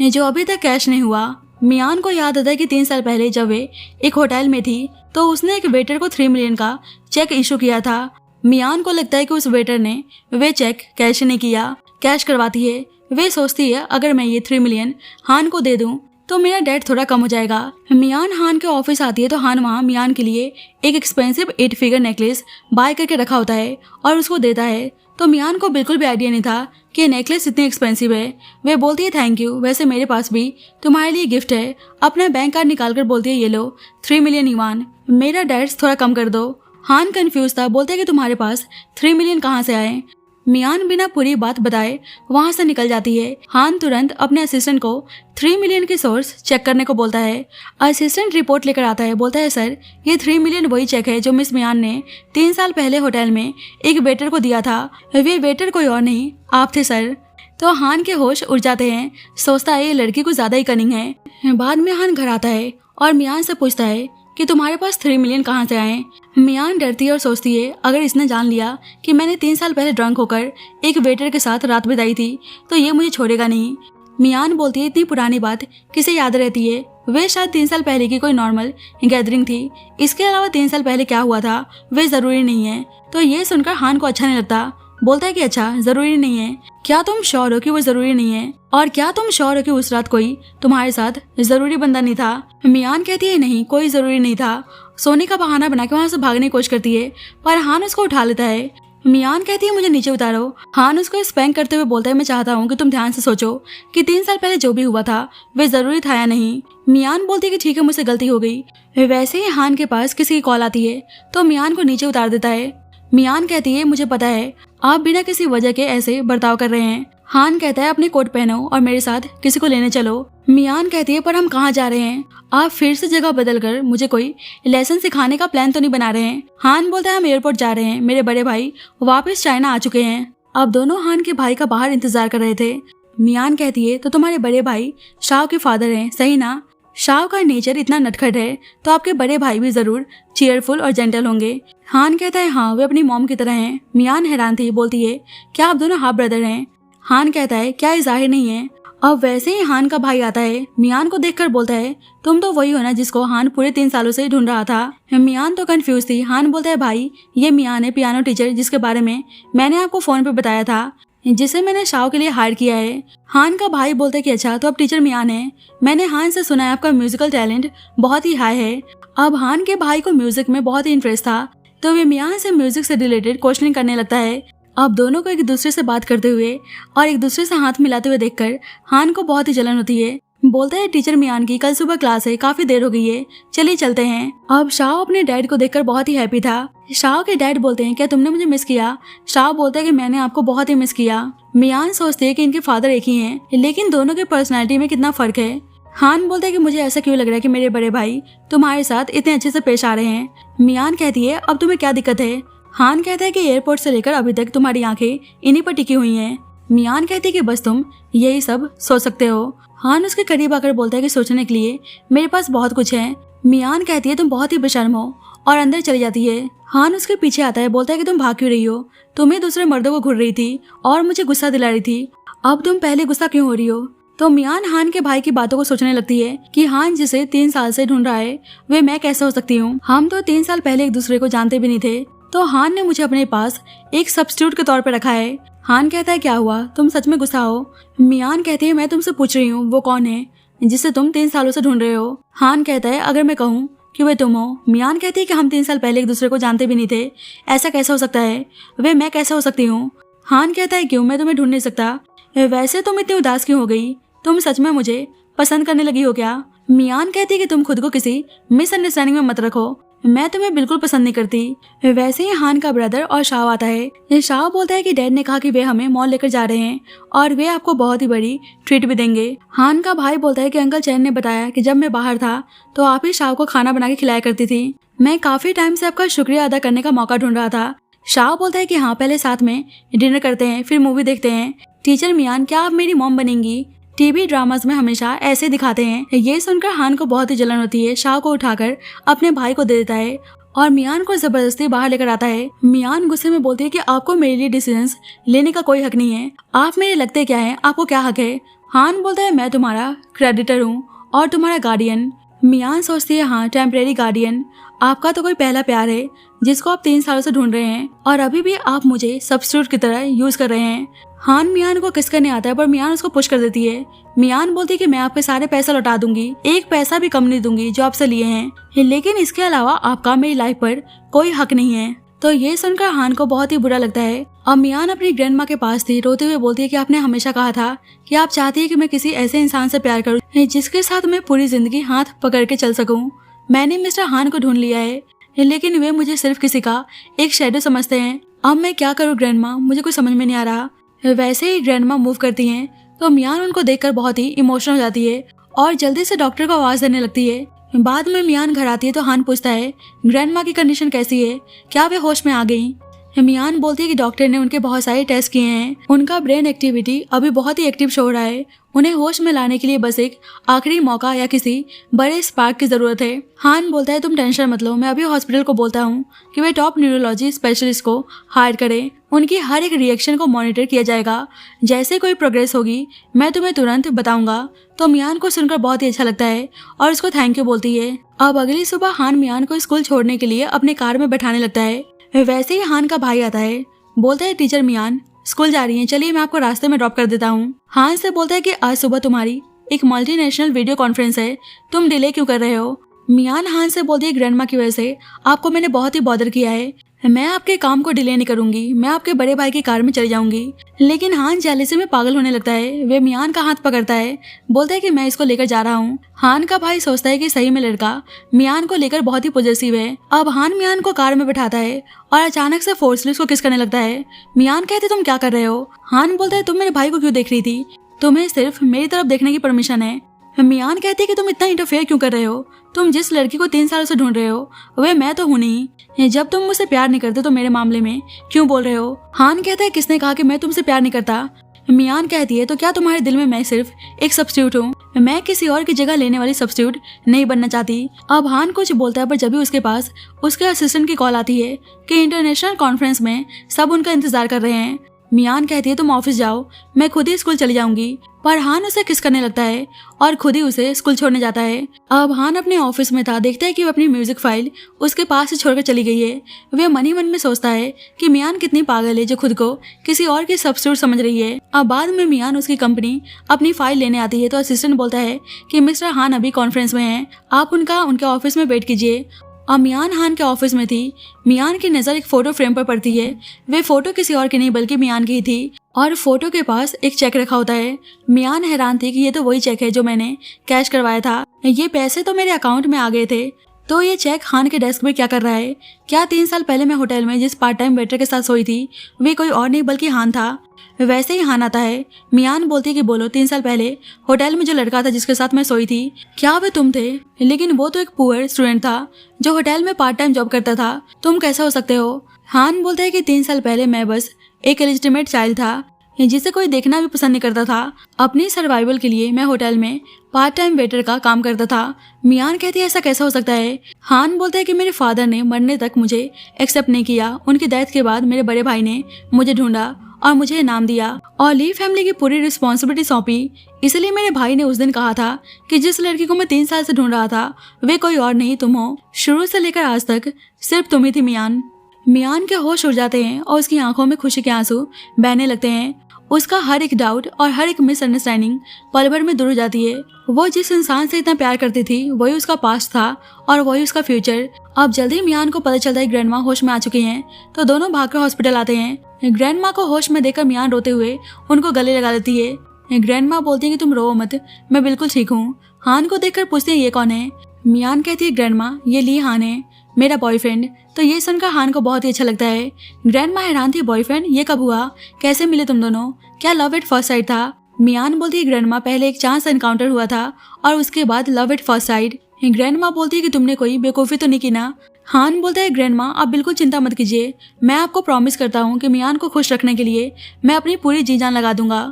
जो अभी तक कैश नहीं हुआ। मियान को याद आता है कि 3 साल पहले जब वे एक होटल में थी तो उसने एक वेटर को 3 मिलियन का चेक इशू किया था। मियान को लगता है कि उस वेटर ने वे चेक कैश नहीं किया, कैश करवाती है। वे सोचती है अगर मैं ये 3 मिलियन हान को दे दूं तो मेरा डेट थोड़ा कम हो जाएगा। मियान हान के ऑफिस आती है तो हान वहाँ मियान के लिए एक एक्सपेंसिव 8 फिगर नेकलेस बाय करके रखा होता है और उसको देता है। तो मियान को बिल्कुल भी आइडिया नहीं था कि नेकलेस इतनी एक्सपेंसिव है। वे बोलती है थैंक यू, वैसे मेरे पास भी तुम्हारे लिए गिफ्ट है। अपना बैंक कार्ड निकाल कर बोलती है ये लो 3 मिलियन युआन, मेरा डेट्स थोड़ा कम कर दो। हान कंफ्यूज था, बोलते है कि तुम्हारे पास 3 मिलियन कहाँ से आए। मियान बिना पूरी बात बताए वहां से निकल जाती है। हान तुरंत अपने असिस्टेंट को 3 मिलियन की सोर्स चेक करने को बोलता है। असिस्टेंट रिपोर्ट लेकर आता है, बोलता है सर ये 3 मिलियन वही चेक है जो मिस मियान ने 3 साल पहले होटल में एक वेटर को दिया था। वे वेटर कोई और नहीं आप थे सर। तो हान के होश उड़ जाते हैं, सोचता है ये लड़की कुछ ज्यादा ही कनिंग है। बाद में हान घर आता है और मियान से पूछता है कि तुम्हारे पास 3 मिलियन कहाँ से आए। मियान डरती है और सोचती है अगर इसने जान लिया कि मैंने 3 साल पहले ड्रंक होकर एक वेटर के साथ रात बिताई थी तो ये मुझे छोड़ेगा नहीं। मियान बोलती है इतनी पुरानी बात किसे याद रहती है, वे शायद 3 साल पहले की कोई नॉर्मल गैदरिंग थी, इसके अलावा 3 साल पहले क्या हुआ था वे जरूरी नहीं है। तो ये सुनकर हान को अच्छा नहीं लगता, बोलता है कि अच्छा जरूरी नहीं है, क्या तुम श्योर हो कि वो जरूरी नहीं है, और क्या तुम श्योर हो कि उस रात कोई तुम्हारे साथ जरूरी बंदा नहीं था। मियान कहती है नहीं कोई जरूरी नहीं था। सोने का बहाना बना के वहाँ से भागने की कोशिश करती है पर हान उसको उठा लेता है। मियान कहती है मुझे नीचे उतारो। हान उसको स्पैंक करते हुए बोलता है मैं चाहता हूँ कि तुम ध्यान से सोचो कि 3 साल पहले जो भी हुआ था वे जरूरी था या नहीं। मियान बोलती है कि ठीक है मुझसे गलती हो गई। वैसे ही हान के पास किसी की कॉल आती है तो मियान को नीचे उतार देता है। मियान कहती है मुझे पता है आप बिना किसी वजह के ऐसे बर्ताव कर रहे हैं। हान कहता है अपने कोट पहनो और मेरे साथ किसी को लेने चलो। मियान कहती है पर हम कहाँ जा रहे हैं? आप फिर से जगह बदलकर मुझे कोई लेसन सिखाने का प्लान तो नहीं बना रहे हैं? हान बोलता है हम एयरपोर्ट जा रहे हैं, मेरे बड़े भाई वापस चाइना आ चुके हैं। अब दोनों हान के भाई का बाहर इंतजार कर रहे थे। मियान कहती है तो तुम्हारे बड़े भाई शाओ के फादर हैं, सही ना? शाओ का नेचर इतना नटखट है तो आपके बड़े भाई भी जरूर चीयरफुल और जेंटल होंगे। हान कहता है हाँ, वे अपनी मॉम की तरह हैं। मियान हैरान थी, बोलती है क्या आप दोनों हाफ ब्रदर हैं? हान कहता है क्या ये जाहिर नहीं है? अब वैसे ही हान का भाई आता है, मियान को देखकर बोलता है तुम तो वही हो ना जिसको हान पूरे 3 सालों से ढूंढ रहा था। मियान तो कंफ्यूज थी। हान बोलता है भाई ये मियान है, पियानो टीचर जिसके बारे में मैंने आपको फोन पे बताया था, जिसे मैंने शाओ के लिए हायर किया है। हान का भाई बोलता है कि अच्छा तो अब टीचर मियान है, मैंने हान से सुना है आपका म्यूजिकल टैलेंट बहुत ही हाई है। अब हान के भाई को म्यूजिक में बहुत ही इंटरेस्ट था तो वे मियान से म्यूजिक से रिलेटेड क्वेश्चनिंग करने लगता है। अब दोनों को एक दूसरे से बात करते हुए और एक दूसरे से हाथ मिलाते हुए देखकर हान को बहुत ही जलन होती है। बोलता है टीचर मियान की कल सुबह क्लास है, काफी देर हो गई है, चलिए चलते हैं। अब शाओ अपने डैड को देखकर बहुत ही हैप्पी था। शाओ के डैड बोलते हैं क्या तुमने मुझे मिस किया? शाओ बोलता है कि मैंने आपको बहुत ही मिस किया। मियान सोचते है कि इनके फादर एक ही हैं, लेकिन दोनों के पर्सनैलिटी में कितना फर्क है। हान बोलता है कि मुझे ऐसा क्यों लग रहा है कि मेरे बड़े भाई तुम्हारे साथ इतने अच्छे से पेश आ रहे हैं। मियान कहती है अब तुम्हें क्या दिक्कत है? हान कहता है कि एयरपोर्ट से लेकर अभी तक तुम्हारी आंखें इन्हीं पर टिकी हुई हैं। मियान कहती है कि बस तुम यही सब सोच सकते हो। हान उसके करीब आकर बोलता है कि सोचने के लिए मेरे पास बहुत कुछ है। मियान कहती है तुम बहुत ही बेशर्म हो और अंदर चली जाती है। हान उसके पीछे आता है, बोलता है कि तुम भाग क्यों रही हो? तुम्हें दूसरे मर्दों को घूर रही थी और मुझे गुस्सा दिला रही थी, अब तुम पहले गुस्सा क्यों हो रही हो? तो मियान हान के भाई की बातों को सोचने लगती है कि हान जिसे 3 साल से ढूंढ रहा है वे मैं कैसे हो सकती हूँ? हम तो 3 साल पहले एक दूसरे को जानते भी नहीं थे, तो हान ने मुझे अपने पास एक सब्स्टिट्यूट के तौर पर रखा है। हान कहता है क्या हुआ, तुम सच में गुस्सा हो? मियान कहती है मैं तुमसे पूछ रही हूँ वो कौन है जिसे तुम 3 सालों से ढूंढ रहे हो? हान कहता है अगर मैं कहूँ कि वे तुम हो। मियान कहती है कि हम 3 साल पहले एक दूसरे को जानते भी नहीं थे, ऐसा कैसे हो सकता है? वे मैं कैसे हो सकती हूँ? हान कहता है क्यों, मैं तुम्हें ढूंढ नहीं सकता। वैसे तुम इतनी उदास क्यों हो गई? तुम सच में मुझे पसंद करने लगी हो क्या? मियान कहती है कि तुम खुद को किसी मिसअंडरस्टैंडिंग में मत रखो, मैं तुम्हें बिल्कुल पसंद नहीं करती। वैसे ही हान का ब्रदर और शाओ आता है। शाओ बोलता है कि डैड ने कहा कि वे हमें मॉल लेकर जा रहे हैं और वे आपको बहुत ही बड़ी ट्रीट भी देंगे। हान का भाई बोलता है कि अंकल चैन ने बताया कि जब मैं बाहर था तो आप ही शाओ को खाना बना के खिलाया करती थी, मैं काफी टाइम से आपका शुक्रिया अदा करने का मौका ढूंढ रहा था। शाओ बोलता है कि हाँ पहले साथ में डिनर करते हैं फिर मूवी देखते हैं। टीचर मियान क्या आप मेरी मॉम बनेंगी? टीवी ड्रामास में हमेशा ऐसे दिखाते हैं। ये सुनकर हान को बहुत ही जलन होती है। शाओ को उठाकर अपने भाई को दे देता है और मियान को जबरदस्ती बाहर लेकर आता है। मियान गुस्से में बोलती है कि आपको मेरे लिए डिसीजंस लेने का कोई हक नहीं है, आप मेरे लगते क्या है, आपको क्या हक है? हान बोलता है मैं तुम्हारा क्रेडिटर हूँ और तुम्हारा गार्डियन। मियान सोचती है हाँ टेम्परेरी गार्डियन, आपका तो कोई पहला प्यार है जिसको आप 3 सालों से ढूंढ रहे हैं और अभी भी आप मुझे सब्स्टिट्यूट की तरह यूज कर रहे हैं। हान मियान को किस करने आता है पर मियान उसको पुश कर देती है। मियान बोलती है कि मैं आपके सारे पैसा लौटा दूंगी, एक पैसा भी कम नहीं दूंगी जो आपसे लिए हैं, लेकिन इसके अलावा आपका मेरी लाइफ पर कोई हक नहीं है। तो ये सुनकर हान को बहुत ही बुरा लगता है। अब मियान अपनी ग्रैंड माँ के पास थी, रोते हुए बोलती है कि आपने हमेशा कहा था कि आप चाहती है कि मैं किसी ऐसे इंसान से प्यार करूं जिसके साथ मैं पूरी जिंदगी हाथ पकड़ के चल सकूं। मैंने मिस्टर हान को ढूंढ लिया है, लेकिन वे मुझे सिर्फ किसी का एक शैडो समझते हैं। अब मैं क्या करूं ग्रैंड माँ, मुझे कुछ समझ में नहीं आ रहा। वैसे ही ग्रैंड माँ मूव करती हैं तो मियान उनको देखकर बहुत ही इमोशनल हो जाती है और जल्दी से डॉक्टर को आवाज देने लगती है। बाद में मियान घर आती है तो हान पूछता है ग्रैंड माँ की कंडीशन कैसी है, क्या वे होश में आ गई? मियान बोलती है कि डॉक्टर ने उनके बहुत सारे टेस्ट किए हैं, उनका ब्रेन एक्टिविटी अभी बहुत ही एक्टिव शो हो रहा है, उन्हें होश में लाने के लिए बस एक आखिरी मौका या किसी बड़े स्पार्क की जरूरत है। हान बोलता है तुम टेंशन मत लो, मैं अभी हॉस्पिटल को बोलता हूँ कि वे टॉप न्यूरोलॉजी स्पेशलिस्ट को हायर करें, उनकी हर एक रिएक्शन को मॉनिटर किया जाएगा, जैसे कोई प्रोग्रेस होगी मैं तुम्हें तुरंत बताऊंगा। तो मियान को सुनकर बहुत ही अच्छा लगता है और उसको थैंक यू बोलती है। अब अगली सुबह हान मियान को स्कूल छोड़ने के लिए अपने कार में बैठाने लगता है। वैसे ही हान का भाई आता है, बोलता है टीचर मियान स्कूल जा रही हैं, चलिए मैं आपको रास्ते में ड्रॉप कर देता हूँ। हान से बोलता है कि आज सुबह तुम्हारी एक मल्टीनेशनल वीडियो कॉन्फ्रेंस है, तुम डिले क्यों कर रहे हो? मियान हान से बोलती है ग्रैंड माँ की वजह से आपको मैंने बहुत ही बॉदर किया है, मैं आपके काम को डिले नहीं करूंगी, मैं आपके बड़े भाई की कार में चली जाऊंगी। लेकिन हान जेलसी में पागल होने लगता है। वे मियान का हाथ पकड़ता है, बोलता है कि मैं इसको लेकर जा रहा हूँ। हान का भाई सोचता है कि सही में लड़का मियान को लेकर बहुत ही पॉजिटिव है। अब हान मियान को कार में बैठाता है और अचानक से फोर्सली उसको किस करने लगता है। मियान कहते तुम क्या कर रहे हो? हान बोलता है तुम मेरे भाई को क्यों देख रही थी, तुम्हें सिर्फ मेरी तरफ देखने की परमिशन है, मियान कहती है कि तुम इतना इंटरफेयर क्यों कर रहे हो? तुम जिस लड़की को 3 सालों से ढूंढ रहे हो वह मैं तो हूं नहीं। जब तुम मुझसे प्यार नहीं करते तो मेरे मामले में क्यों बोल रहे हो? हान कहता है किसने कहा कि मैं तुमसे प्यार नहीं करता? मियान कहती है तो क्या तुम्हारे दिल में मैं सिर्फ एक सब्स्टिट्यूट हूँ? मैं किसी और की जगह लेने वाली सब्स्टिट्यूट नहीं बनना चाहती। अब हान कुछ बोलता है पर जब भी उसके पास उसके असिस्टेंट की कॉल आती है कि इंटरनेशनल कॉन्फ्रेंस में सब उनका इंतजार कर रहे हैं। मियान कहती है तुम ऑफिस जाओ, मैं खुद ही स्कूल चली जाऊंगी। पर हान उसे किस करने लगता है और खुद ही उसे स्कूल छोड़ने जाता है। अब हान अपने ऑफिस में था, देखता है कि वो अपनी म्यूजिक फाइल उसके पास से छोड़कर चली गई है। वह मन ही मन में सोचता है कि मियान कितनी पागल है जो खुद को किसी और की सब्स्टिट्यूट समझ रही है। अब बाद में मियान उसकी कंपनी अपनी फाइल लेने आती है तो असिस्टेंट बोलता है कि मिस्टर हान अभी कॉन्फ्रेंस में है, आप उनके ऑफिस में वेट कीजिए। अब मियान हान के ऑफिस में थी। मियान की नज़र एक फोटो फ्रेम पर पड़ती है। वे फोटो किसी और की नहीं बल्कि मियान की ही थी और फोटो के पास एक चेक रखा होता है। मियान हैरान थी कि ये तो वही चेक है जो मैंने कैश करवाया था। ये पैसे तो मेरे अकाउंट में आ गए थे, तो ये चेक हान के डेस्क में क्या कर रहा है? क्या 3 साल पहले मैं होटल में जिस पार्ट टाइम वेटर के साथ सोई थी वे कोई और नहीं बल्कि हान था? वैसे ही हान आता है। मियान बोलती है कि बोलो, 3 साल पहले होटल में जो लड़का था जिसके साथ मैं सोई थी, क्या वे तुम थे? लेकिन वो तो एक पुअर स्टूडेंट था जो होटल में पार्ट टाइम जॉब करता था, तुम कैसा हो सकते हो? हान बोलता है कि 3 साल पहले मैं बस एक इलिजिटिमेट चाइल्ड था जिसे कोई देखना भी पसंद नहीं करता था। अपनी सर्वाइवल के लिए मैं होटल में पार्ट टाइम वेटर का काम करता था। मियान कहती है ऐसा कैसा हो सकता है? हान बोलता है कि मेरे फादर ने मरने तक मुझे एक्सेप्ट नहीं किया। उनकी डेथ के बाद मेरे बड़े भाई ने मुझे ढूंढा और मुझे इनाम दिया और ली फैमिली की पूरी रिस्पॉन्सिबिलिटी सौंपी। इसलिए मेरे भाई ने उस दिन कहा था कि जिस लड़की को मैं 3 साल से ढूंढ रहा था वे कोई और नहीं तुम हो। शुरू से लेकर आज तक सिर्फ तुम ही थी मियान। मियान के होश उड़ जाते हैं और उसकी आंखों में खुशी के आंसू बहने लगते हैं। उसका हर एक डाउट और हर एक मिसअंडरस्टैंडिंग पल भर में दूर हो जाती है। वो जिस इंसान से इतना प्यार करती थी वही उसका पास्ट था और वही उसका फ्यूचर। अब जल्दी मियान को पता चलता है ग्रैंडमा होश में आ चुकी हैं, तो दोनों भागकर हॉस्पिटल आते हैं। ग्रैंडमा को होश में देखकर मियान रोते हुए उनको गले लगा लेती है। ग्रैंडमा बोलती है कि तुम रो मत, मैं बिल्कुल ठीक हूँ। हान को देखकर पूछती है ये कौन है? मियान कहती है ग्रैंडमा ये ली हान है, मेरा बॉयफ्रेंड। तो ये सुनकर हान को बहुत ही अच्छा लगता है। ग्रैंडमा हैरान थी, बॉयफ्रेंड? ये कब हुआ? कैसे मिले तुम दोनों? क्या लव एट फर्स्ट साइट था? मियान बोलती है ग्रैंडमा पहले एक चांस एनकाउंटर हुआ था और उसके बाद love at first sight. Grandma बोलती है कि तुमने कोई बेवकूफ़ी तो नहीं की ना? हान बोलता है ग्रैंडमा आप बिल्कुल चिंता मत कीजिए, मैं आपको प्रॉमिस करता हूँ कि मियान को खुश रखने के लिए मैं अपनी पूरी जी जान लगा दूंगा।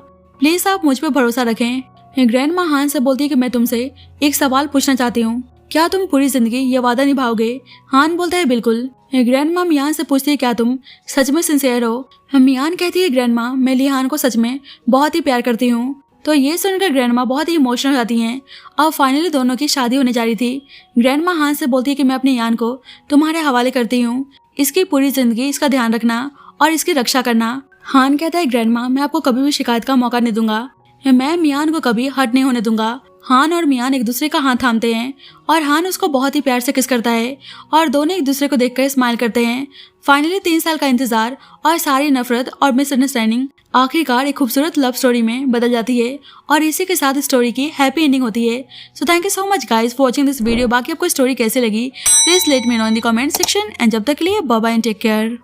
प्लीज आप मुझ पर भरोसा रखें। ग्रैंडमा हान से बोलती है कि मैं तुमसे एक सवाल पूछना चाहती हूँ, क्या तुम पूरी जिंदगी ये वादा निभाओगे? हान बोलता है बिल्कुल। ग्रैंडमा मियान से पूछती है क्या तुम सच में सिंसियर हो? मियान कहती है ग्रैंडमा मैं लिहान को सच में बहुत ही प्यार करती हूँ। तो ये सुनकर ग्रैंडमा बहुत ही इमोशनल हो जाती हैं। अब फाइनली दोनों की शादी होने जा रही थी। ग्रैंडमा हान से बोलती है कि मैं अपनी यान को तुम्हारे हवाले करती हूँ, इसकी पूरी जिंदगी इसका ध्यान रखना और इसकी रक्षा करना। हान कहता है ग्रैंडमा मैं आपको कभी भी शिकायत का मौका नहीं दूंगा, मैं मियान को कभी हर्ट नहीं होने दूंगा। हान और मियान एक दूसरे का हाथ थामते हैं और हान उसको बहुत ही प्यार से किस करता है और दोनों एक दूसरे को देखकर स्माइल करते हैं। फाइनली 3 साल का इंतजार और सारी नफरत और मिसअंडरस्टैंडिंग आखिरकार एक खूबसूरत लव स्टोरी में बदल जाती है और इसी के साथ स्टोरी की हैप्पी एंडिंग होती है। So thank you so much guys for watching this video. बाकी आपको स्टोरी कैसे लगी please let me know in the comment section and जब तक के लिए bye bye and take care.